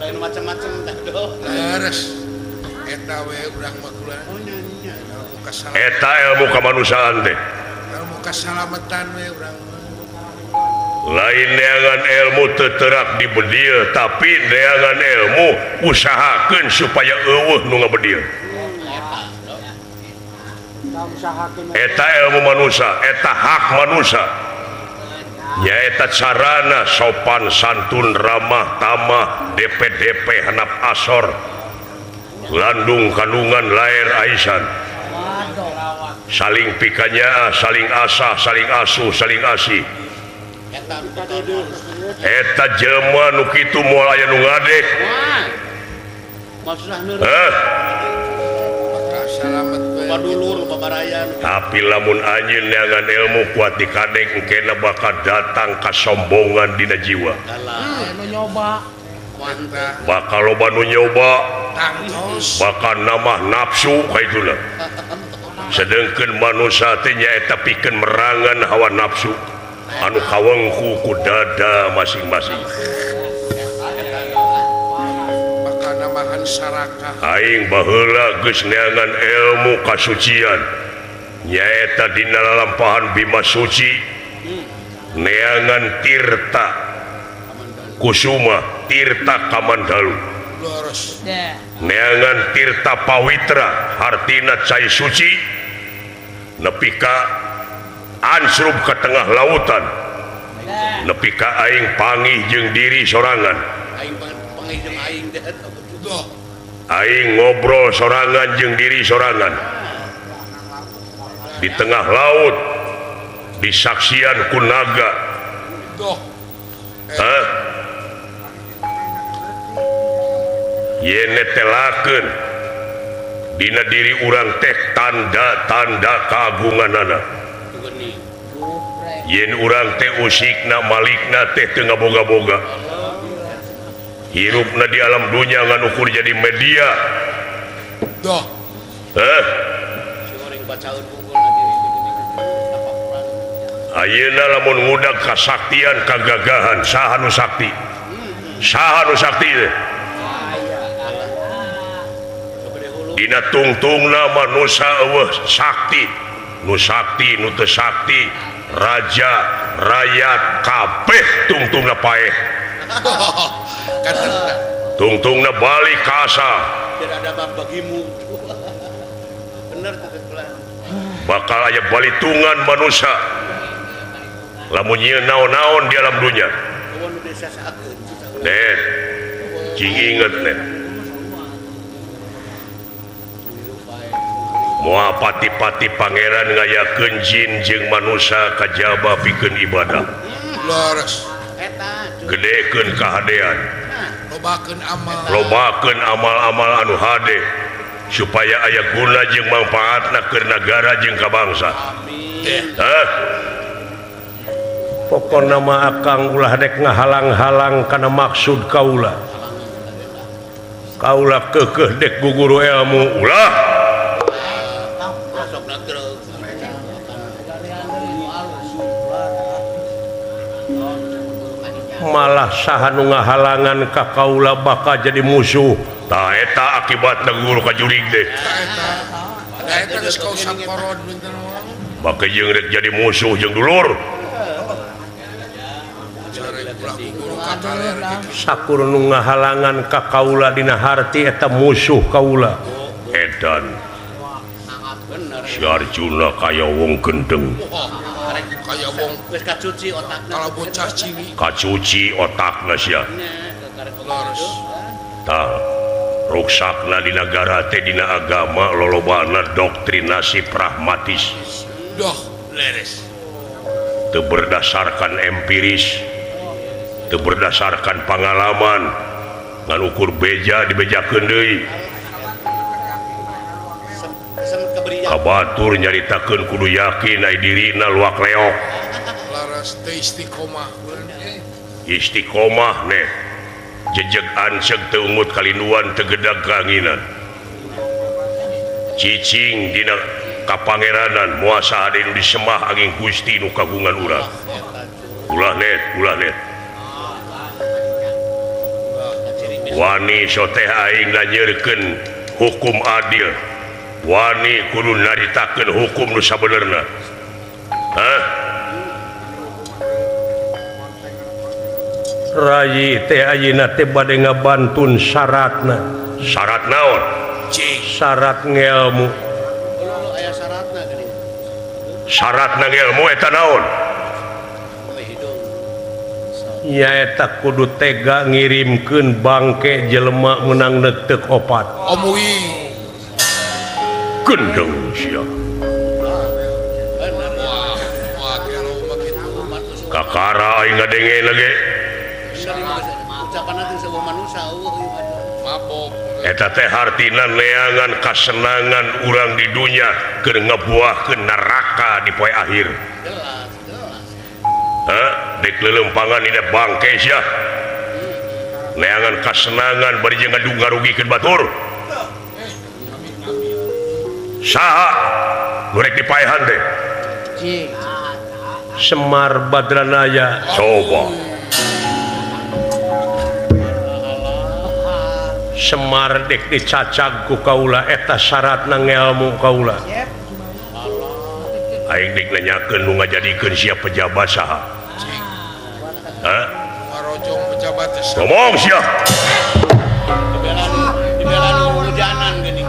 lain macam-macam teh do Leres. Eta we urang mah kula. Ilmu kasalamatan. eta ilmu kamanusaan teh Ilmu kasalamatan we urang mah. lain neangan ilmu teterak di bedieu tapi neangan ilmu usahakeun supaya eueuh nu ngabedieu eta ilmu manusia eta hak manusia nyaeta carana sopan santun ramah tamah DP handap asor landung kandungan lair aisan saling pikanya saling asah saling asuh saling asih eta jelema nu kitu moal aya nu ngadek maksudna nu Selamat we. padulur pabarayan tapi lamun anjeun neangan ilmu kuat dikadek engkena bakal datang kasombongan dina jiwa nu nyoba Mantap. bakal loba nu nyoba Tangtos. bakal namah nafsu kaituna sedengkeun manusia teh nyaeta pikeun merangan hawa nafsu anu kawengku ku dada masing-masing Bakal namahan sarakah. aing baheula geus neangan ilmu kasucian nyaeta dina lalampahan bima suci neangan tirta kusuma tirta kamandalu Leres. neangan tirta pawitra artina cai suci nepi ka ansrub ke tengah lautan nepi ka aing panggih jeung diri sorangan aing pangijem aing deh Dah. aing ngobrol sorangan jeung diri sorangan di tengah laut disaksian ku naga Dah. hah ye netelakeun dina diri urang teh tanda-tanda keagunganana yen urang teh usikna malikna teh teu ngaboga-boga hirupna di alam dunya ngan ukur jadi media Dah. hah goreng bacaeun unggulna diri ayeuna lamun ngudag kasaktian kagagahan saha nu sakti teh dina tungtungna manusia eueuh sakti nu teu sakti raja rakyat kabeh tungtungna paeh Kata tungtungna balik ka asa tidak ada bagimu bener tuh sebelah. bakal aya balitungan manusia lamun ieu naon-naon di alam dunia. Kawan udah sasakeun susah. Net cing inget net moal pati-pati pangeran ngayakeun jin jeung manusia kajaba pikeun ibadah Leres. Eta gedekeun kahadean Lobakeun amal. amal anu hade supaya aya guna jeung manfaatna keur nagara jeung ka bangsa. pokona mah akang ulah dek ngahalang-halang kana maksud kaula keukeuh dek guguru ilmu Ulah sok nagreg. malah saha nu ngahalangan ka kaula bakal jadi musuh. tah eta akibatna guru ka jurig deh Da eta geus kau saporon bener mah. maka jeung rek jadi musuh jeung dulur. Cari ulah guru kataler gitu. Sakur nu ngahalangan ka kaula dina harti eta musuh kaula. Edan si Arjuna kaya wong gendeng Kayak wong Geus kacuci otakna. kalau bocah cilik. kacuci otakna sia Leres. tah ruksakna di negara teh dina agama lolobana doktrinasi pragmatis Doh, leres. teu berdasarkan empiris teu berdasarkan pengalaman ngan ukur beja dibejakeun deui Sem keberian. kabatur nyaritakeun kudu yakin ai dirina luak leok Leres teh istiqomah. istiqomah neh jejeg anseg teu ungut kalinduan teu gedag kanginan cicing dina kapangeranan moal saha nu disembah angin Gusti nu kagungan urang ulah net wani soteh aing nanyeurekeun hukum adil wani kudu naritakeun hukum nu sabenerna. Rayi teh ayeuna teh bade ngabantun syaratna. Syarat naon? Syarat ngelmu. Aya syaratna gini. Syaratna ngelmu eta naon? Nyaeta kudu tega ngirimkeun bangke jelema menang neuteuk opat. Omui. Gendeng sia. Wah, kalau begitu. Kakara aing ngadenge lagi. Ucapan nanti sebuah manusia. Mabok. Eta teh hartina neangan kasenangan urang di dunia keur ngabuahkeun neraka di poe akhir. Dek leuleumpangan dina bangke sia. Neangan kasenangan bari jeung ngarugikeun batur. Saha nu rek dipaehan teh? Semar Badranaya. Coba. Semar dek dicacag ku kaula eta syaratna ngelmu kaula. Aing dik nanyakeun nu ngajadikeun sia pejabat saha? Marojong pejabat teh. Ngomong sia. Dibelaan hujanan geuning.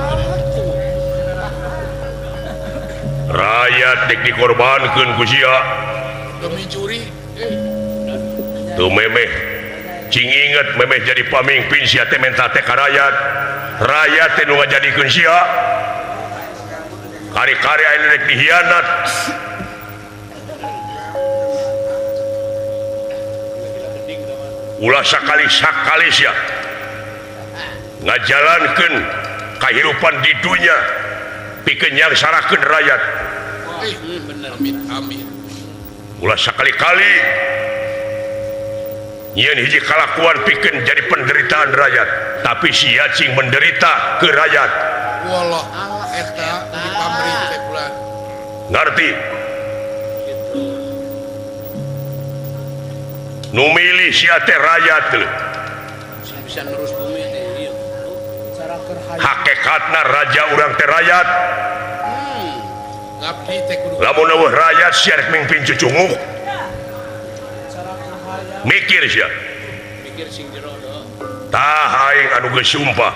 Rakyat dik dikorbankeun ku sia. Demi juri. Tuh memeh cing inget memeh jadi pamimpin sia teh menta teh ka rakyat teh nu ngajadikeun sia kari-kari aya rek dihianat ulah sakali sia ngajalankeun kahirupan di dunia pikeun nyangsarakeun rakyat Amin. ulah sakali-kali nyeun hiji kalakuan pikeun jadi penderitaan rakyat tapi sia cing menderita ke rakyat Wallah, eta di pabrik teh bulan. ngarti nu milih sia teh rakyat teh Bisa nerus bumi teh. hakikatna raja urang teh rakyat Ngabdi teh kudu. lamun eueuh rakyat sia rek mimpin cucunguk mikir sia Pikir sing jero do. tah aing anu geus sumpah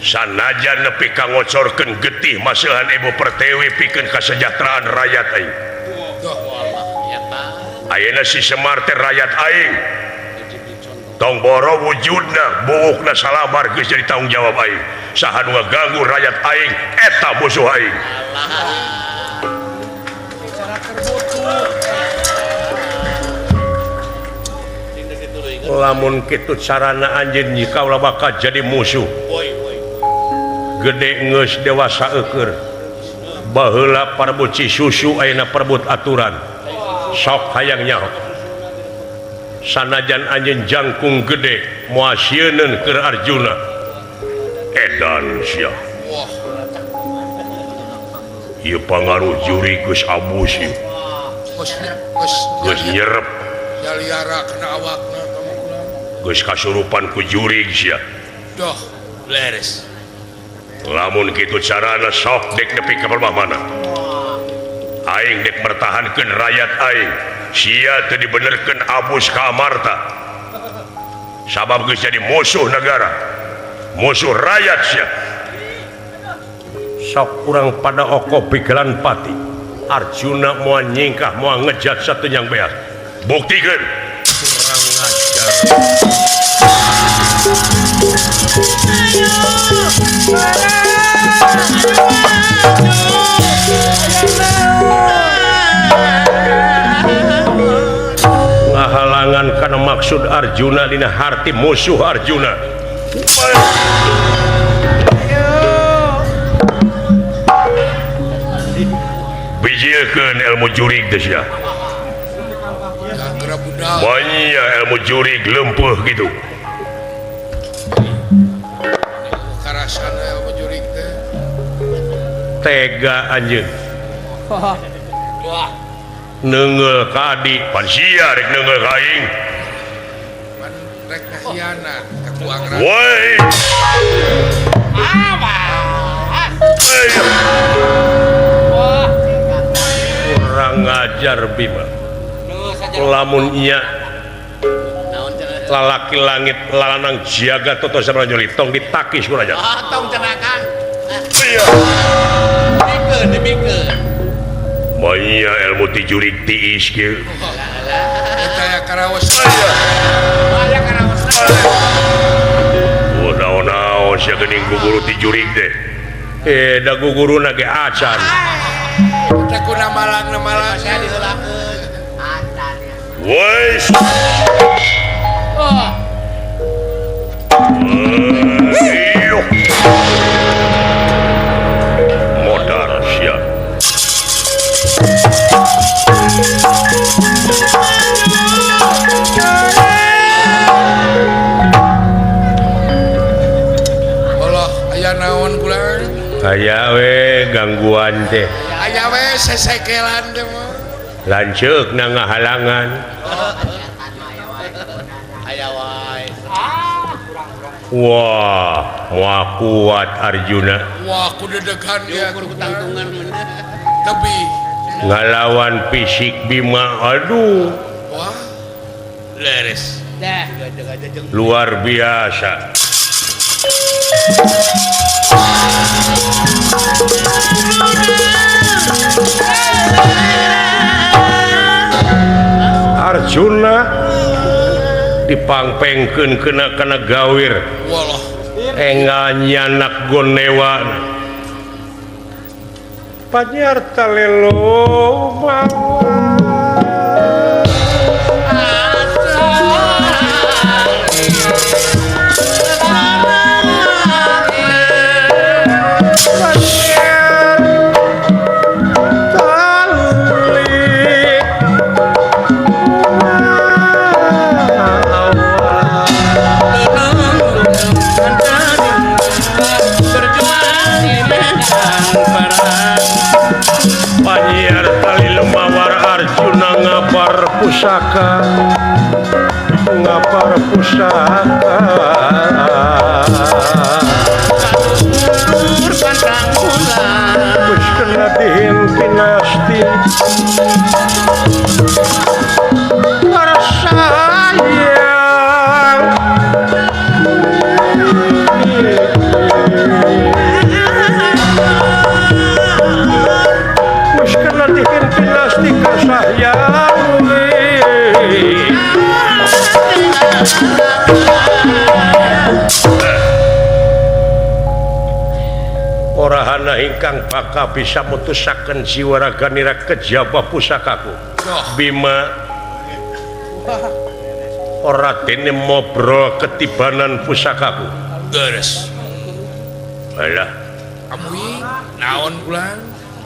sanajan nepi ka ngocorkeun getih masahan Ibu Pertiwi pikeun kasejahteraan rakyat aing. Ayeuna si Semar teh rakyat aing. Tong boro wujudna buukna salabar geus jadi tanggung jawab aing. Saha nu ngaganggu rakyat aing eta musuh aing. Lamun kitu carana anjeun kaula bakal jadi musuh. Gede geus dewasa eukeur. Baheula perebut susu ayeuna perebut aturan. Sok hayang nyaho. Sanajan anjeun jangkung gede moal sieuneun keur Arjuna. Edan sia. Ieu pangaruh juri geus abus ieu. Geus nyerep. Jaliara kena awakna. Geus kasurupan ku juri sia. Doh, beres. Lamun kitu carana sok dek nepi ka mana. Aing dek mertahankeun rakyat aing. Sia teu dibenerkeun abus ka amarta. Sabab geus jadi musuh negara. Musuh rakyat sia. Sok urang pada oko pikiran pati. Arjuna moal nyingkah moal ngejat satu yang beas. Buktikeun. Kurang ajar. Ngahalangan karena maksud Arjuna dina harti musuh Arjuna. Bijilkeun ilmu jurig teh sia. Banyak ilmu jurig lempeuh gitu. Karasana ilmu jurig teh. Tega anjeun. Neungeul ka adi Pan sia rek neungeul ka aing. Pan rek hianat ka tuang rakyat. Woi. kurang ngajar Bima. Lamun iya lalaki langit lalanang jaga toto sama nyoli tong ditakis ku aja. Tong cenakan. Iya. Dibikeun. Maya ilmu ti jurig tiis kieu. Eta ya karaos. Aya karaos. Naon-naon sia geuning guguru ti jurig teh. Da guguruna ge acan. Teh kuna malang-malang Saya diheulakeun. Woi. Iyo. Modar sia. Allah aya naon kula? Aya we gangguan teh. Aya we sesekelan teh mah. Lanceuk na ngahalangan. Aya wae. Wah, moal kuat Arjuna. Wah, kudu degan dia Ukur kutangtungan bener. tapi Ngalawan fisik Bima, aduh, wah Leres. Dah, jaga-jaga jeung luar biasa. Arjuna dipangpengkeun kena gawir walah enggal nyanak gonewa Panyar talelo mawa Panyar tali lemawar Arjuna ngapar pusaka Wis kena dihimpi nasti para sayang Manehna ingkang bakal bisa mutusaken jiwa raganira kejaba pusakaku. Bima ora dene mobrol ketibanan pusakaku. Geus. Alah, Kamu naon ulang?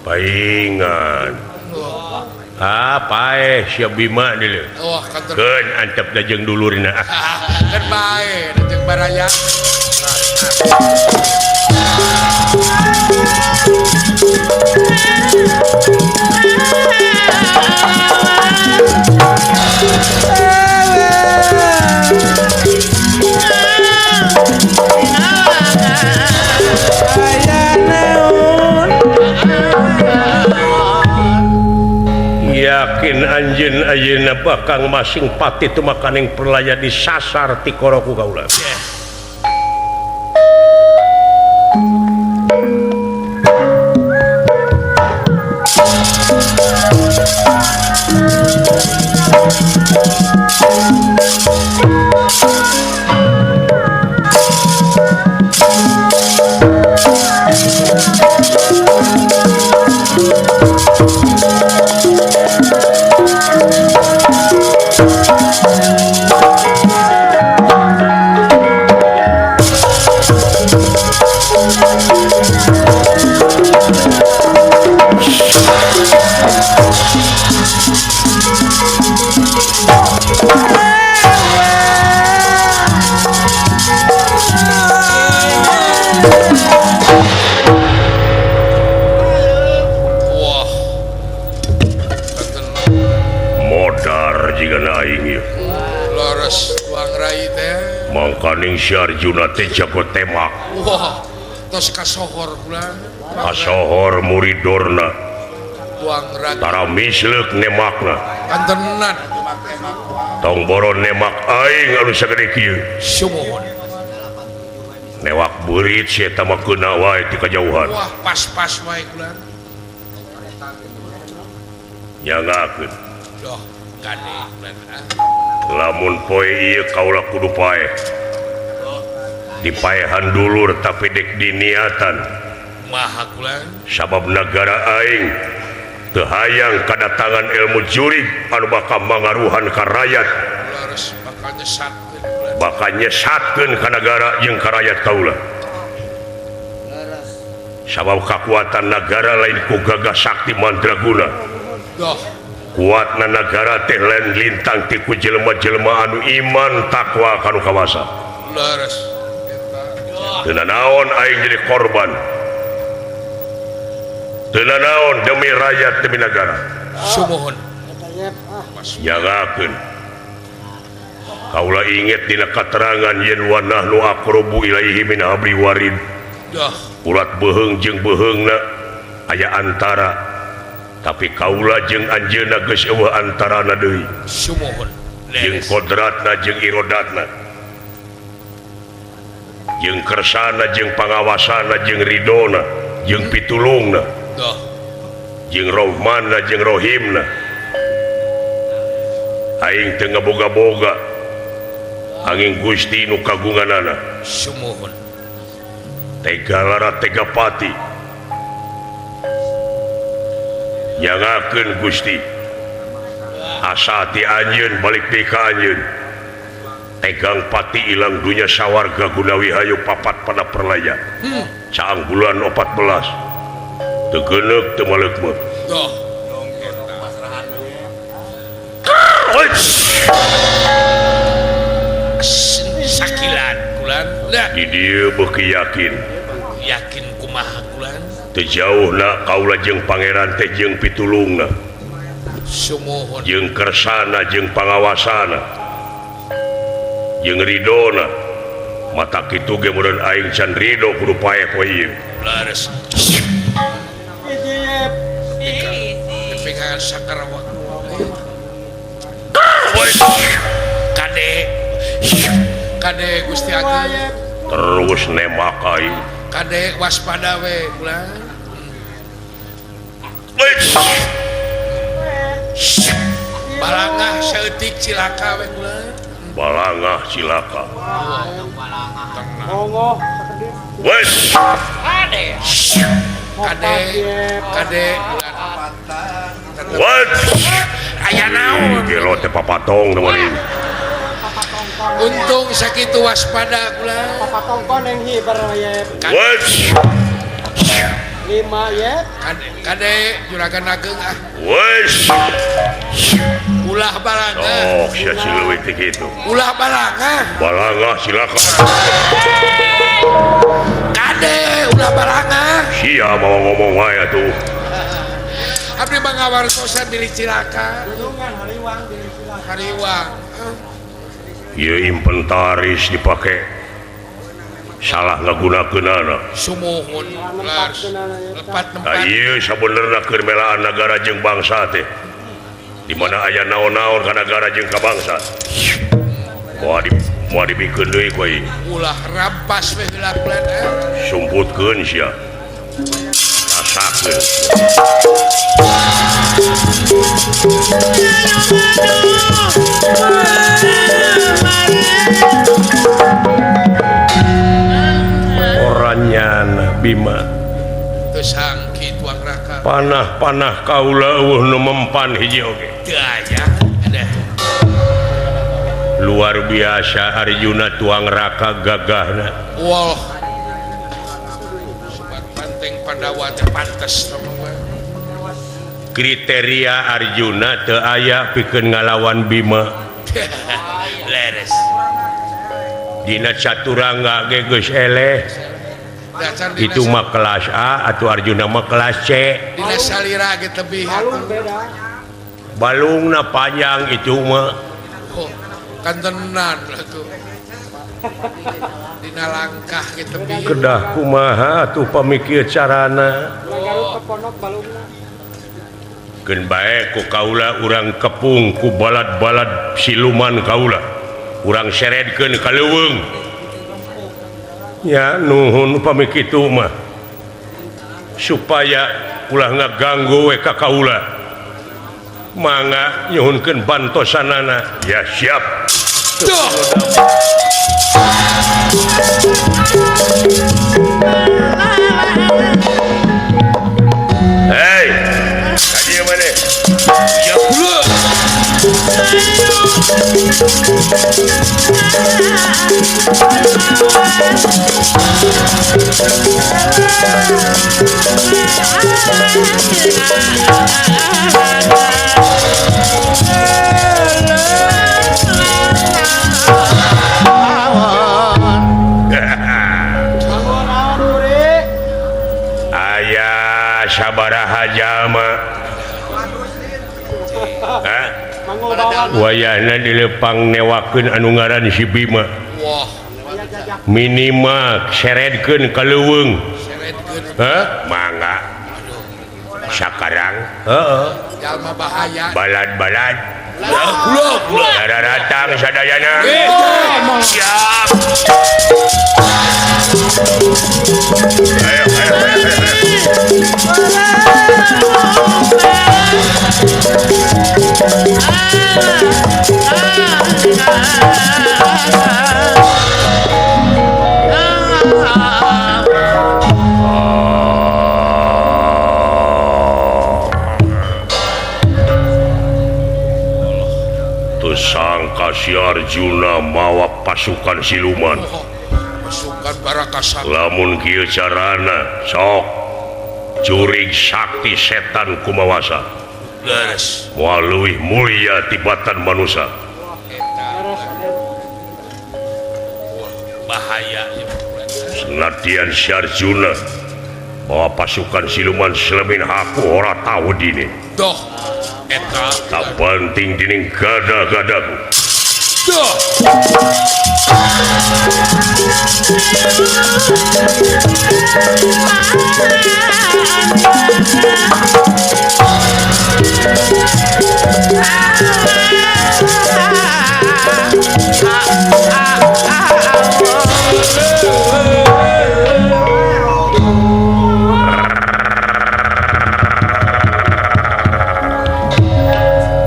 paingan. Pae sia Bima deuleu. Wah, kantor. Keun antep da jeung dulurna. Kan bae, jeung baraya. Yakin anjeun ayeuna bakang masing pati teu makaning perlaya disasar ti koroku kaula. Mangkaning si Arjuna teh jago temak. Wah, tos kasohor bulan. Kasohor muridorna. Tuang rati. Tara misleuk nemakna. Kantenan. Tong boro nemak aing anu sagede kieu. Sumuhun. Newak beurit si eta mah keuna wae ti kajauhan. Wah, pas-pas wae bulan. Nyangakeun. Doh, kade bulan. Lamun poe ieu kaula kudu paeh. Dipaehan dulur tapi dek diniatan. Maha bulan. Sabab negara aing teu hayang kadatangan ilmu jurig anu bakal mangaruhan ka rakyat. Harus bakal nyesatkeun bulan. Bakal nyesatkeun ka negara jeung ka rakyat kaula. Sabab kakuatan negara lain ku gagah sakti mandraguna. Doh. Kuatna negara teh lain lintang ti ku jelema-jelema anu iman takwa kanu kawasa. Laras. Teu naon aing jadi korban. Teu naon demi rakyat demi negara. Sumuhun. Jangakeun. Kaula inget dina katerangan yen wa nahnu aqrabu ilaihi min habli warid. Doh. Ulat beheung jeung beheungna aya antara. Tapi kaula jeung anjeunna geus eueuh antarana deui. Sumuhun. Jeung kodratna jeung irodatna. Jeung kersana jeung pangawasana jeung ridona jeung pitulungna. Doh. Jeung Rahmanna jeung Rohimna. Aing teu ngaboga-boga angin Gusti nu kagunganana. Sumuhun. Tega lara tega pati. Nyangakeun Gusti. Asa ti anjeun balik deui ka anjeun. Tegang pati ilang dunya sawarga gunawi hayu papat pada perlaya. Caang bulan 14. Teu geuneuk teu maleukmeut. Doh. Sakilan bulan. Dah. Di dieu beuki yakin. Yakin kumaha bulan. Teu jauhna kaula jeung pangeran teh jeung pitulungna. Sumuhun. Jeung kersana jeung pangawasana. Jeung ridona. Mata kitu ge meureun aing can rido kudu paeh poe ieu. Laras. Dengan sakarawa. Kade Gusti Agung. Terus nemak aing. Kade waspada we bulan. Balangah saeutik cilaka we bulan. Balangah cilaka. Wes. Kade. kade What? aya naon Gelo teh papatong teman ini. untung sakitu waspada kula What? kade juragan ageng Wes. ulah balanga Oh, sia cileuwih teh kitu. ulah balanga Balangah silakan. kade ulah balanga Sia mau ngomong wae atuh. abdi mangawartosan diri cilaka hariwang Ieu inventaris dipake salah ngagunakeunana. sumuhun lars lepat Nah, tempat ieu sabenerna keur melaan negara jeung bangsa teh. Di mana aya naon-naon ka negara jeung ka bangsa. Moal dibikeun deui ku ieu. ulah rampas we heula bulan Sumputkeun sia. Rasakeun. Oranyana Bima teu sangki tuang raka panah-panah kaula eueuh nu mempan hiji oge. daya ada Luar biasa Arjuna tuang raka gagahna. wah sobat banteng Pandawa teh pantes nama Kriteria Arjuna teu aya pikeun ngalawan Bima. Leres. Dina caturangga ge geus eleh. dasar Itu mah kelas A atau Arjuna mah kelas C. dina salira ge tebih Balungna panjang itu mah. oh kan tenan lah tuh dina langkah ge tebih Kedah kumaha atuh pamikir carana. Keun bae ku kaula urang kepung ku balad-balad siluman kaula. Urang seredkeun ka leuweung. Ya nuhun pami kitu mah. Supaya ulah ngaganggu we ka kaula. Mangga nyuhunkeun bantosanana. Ya siap. tuh Hei. Kadieu maneh. ya bulu Aya sabaraha jalma. Hah? Wayahna dilepang newakeun anu ngaran si Bima. wah Minimal seredkeun ka leuweung. seredkeun Hah? Mangga. Sakarang Heeh. jalma bahaya balad-balad bulu datang sadayana. Siap. Ayo, ayo, ayo, ayo. Teu sangka si Arjuna mawa pasukan siluman. pasukan barakasa Lamun kieu carana sok curig sakti setan kumawasa. Leres. Moal leuwih mulia tibatan manusia. Bahaya. Senadyan si Arjuna bawa pasukan siluman selemin aku ora tahu dini. doh eta Tak penting dining gada-gadaku. doh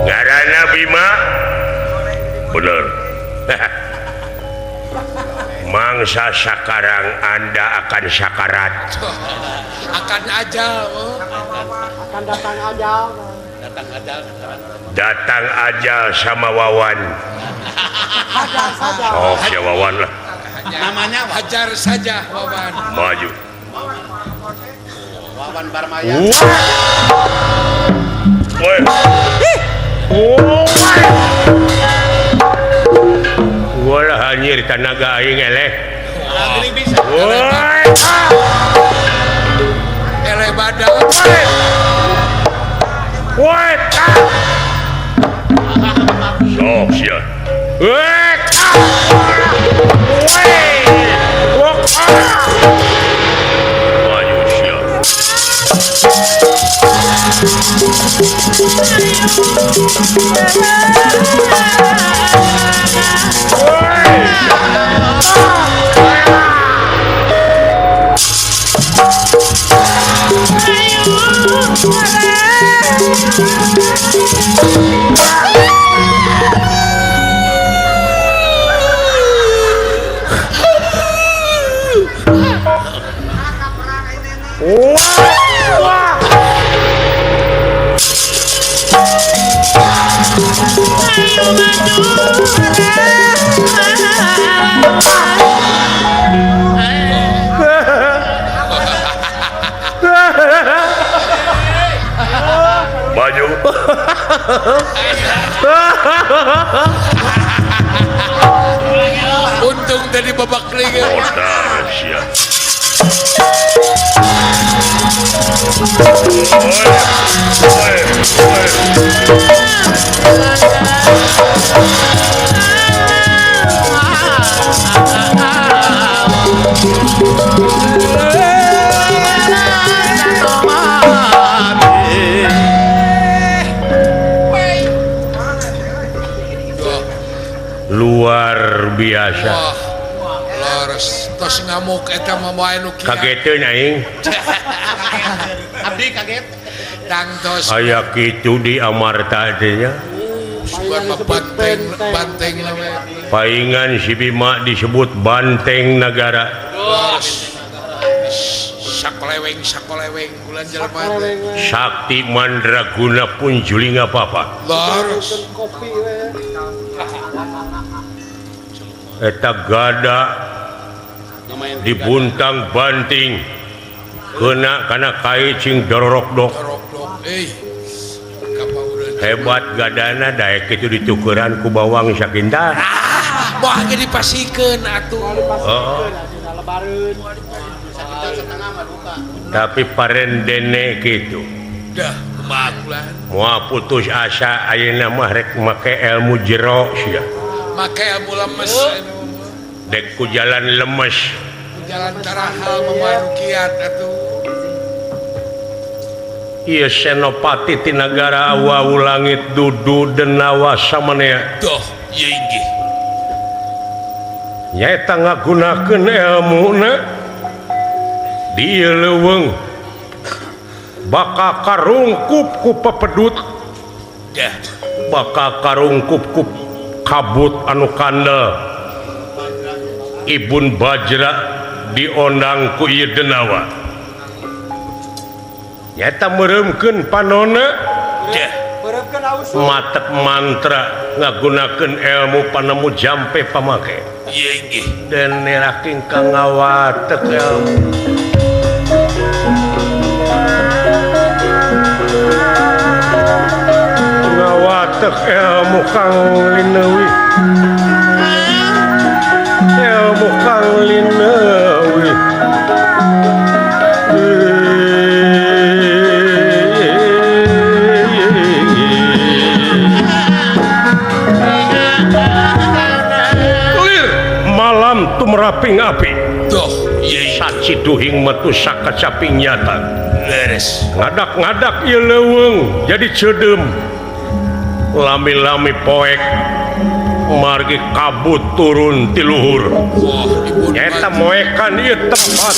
Ngaranna Bima. Bener. mangsa sakarang Anda akan sakarat. Akan ajal. Datang ajal sama Wawan. Oh, ya Wawan lah. Namanya wajar saja Wawan. Maju. Wawan Barmaya. Woi. Wala hanyir tanaga aing eleh. Woi. Eleh badak. Woi. Sok sia. Woi. Maju sia. Maju. Untung dari babak liga. Modar sia. Luar biasa. Wah, laras tos ngamuk eta mah moal nu kieu. Kageteun aing. Abdi kaget. Tang tos Aya kitu di Amarta teh nya. sugan mah banteng lah we. Paingan si Bima disebut banteng negara. Laras. Sakoleweng bulan jelema teh. Sakti mandraguna pun julinga papa. Laras. Eta gada dibuntang banting kena kana kai cing dorok-dok. Dorok-dok. Kapaureun. Hebat gadana daek itu ditukeran ku bawang sakinta. Moal ge dipasikeun atuh. Oh. Tapi parendene gitu. Dah, kumaha Moal putus asa ayeuna mah rek make ilmu jero sia. make ilmu lemes Dek ku jalan lemes. jalan tarahal memoal kiat atuh. Ieu senopati ti nagara Awawu langit dudu denawa samanea. Doh, ieu inggih. Nyaeta ngagunakeun ilmuna di ieu leuweung bakal karungkup ku pepedut. Dah, Bakal karungkup ku kabut anu kandel. Ibun Bajra diondang ku ieu denawa. Nyata mereumkeun panonna dah. matek mantra ngagunakeun ilmu panemu jampe pamake. Ieu inggih. Dan neraking kang ngawatek ilmu. Ngawatek ilmu kang linewi. Ilmu kang linewi. Malam tumraping api. Doh, ieu Saci duhing metu sakacaping nyata. leres. Ngadak-ngadak ieu leuweung jadi ceudem. Lami-lami poek margi kabut turun ti luhur. Wah, ibun Nyata moekan ieu tempat.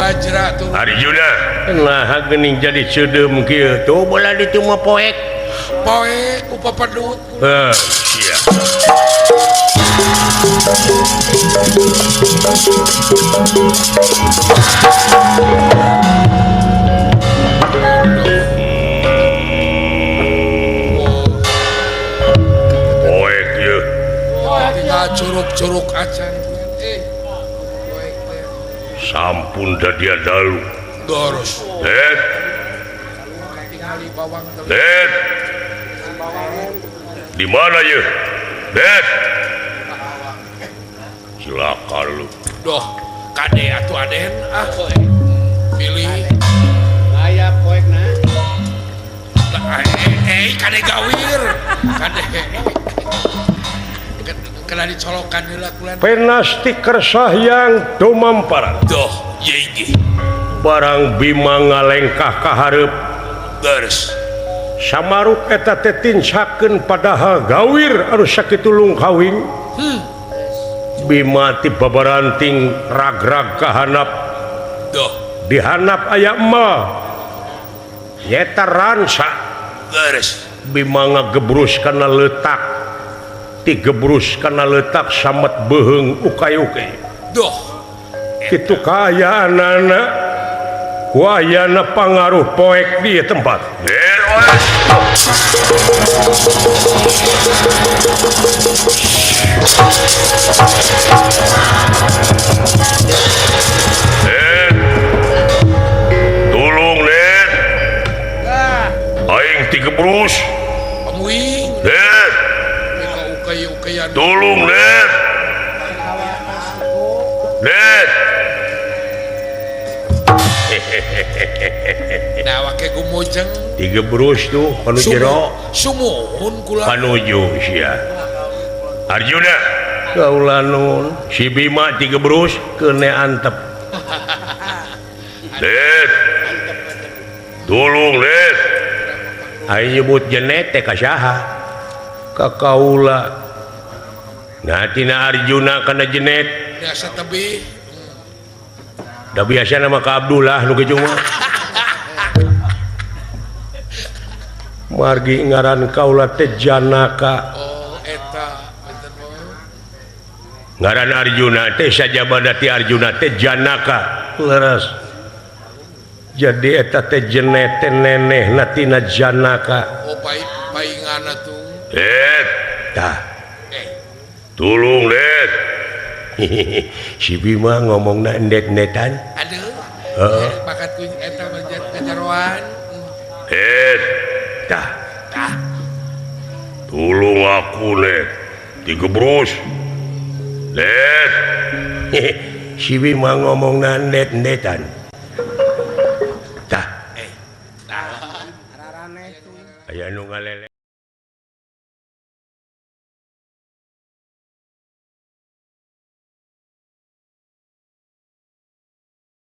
Wajra tuh Arjuna nah geuning jadi ceudem kieu tuh bola ditu mah poek poek ku papedut iya poek ya tinggal curug-curug acan poek teh sampun dadia dalu doros Ded tinggal di bawang teh Ded di mana ya Ded silakan lu doh kade atuh aden pilih aya poekna kade gawir kade kena dicolokan heula kulan penasti kersah yang tumamparan Doh, yeigi. barang Bima ngalengkah ka hareup Beres. samaruk eta teh tincakeun padahal gawir anu sakitu lungkawing Bima ti babaranting ragrag kahanap Doh, dihanap aya emal nyeta ransa beres. Bima ngagebrus kana letak tigebrus kana letak samet beheung ukay-ukay doh kitu kaayana wayana pangaruh poek di tempat Ded oes Ded tulung Ded aing tigebrus pamuing Ded ka ukay-ukayan tulung Ded Ded nah wake gumujeng tigebrus tuh panu jero sumuhun kula panuju sia Arjuna kaulanun si Bima tigebrus kene antep Ded tulung Ded ayo nyebut jenet teh kasaha ka kaula nah tina Arjuna kana jenet biasa tebih da biasa nama ka Abdullah nu kejung mah margi ngaran kaula teh Janaka oh eta bener mah ngaran Arjuna teh sajabana ti Arjuna teh Janaka leres jadi eta teh jenet teh nenehna tina Janaka oh paingana tuh Ded tah tulung Ded si Bima ngomongna endet-endetan aduh bakat ku eta kejaroan Ded tah tulung aku Ded tigebrus Ded si Bima ngomongna endet-endetan tah aya nu ngalele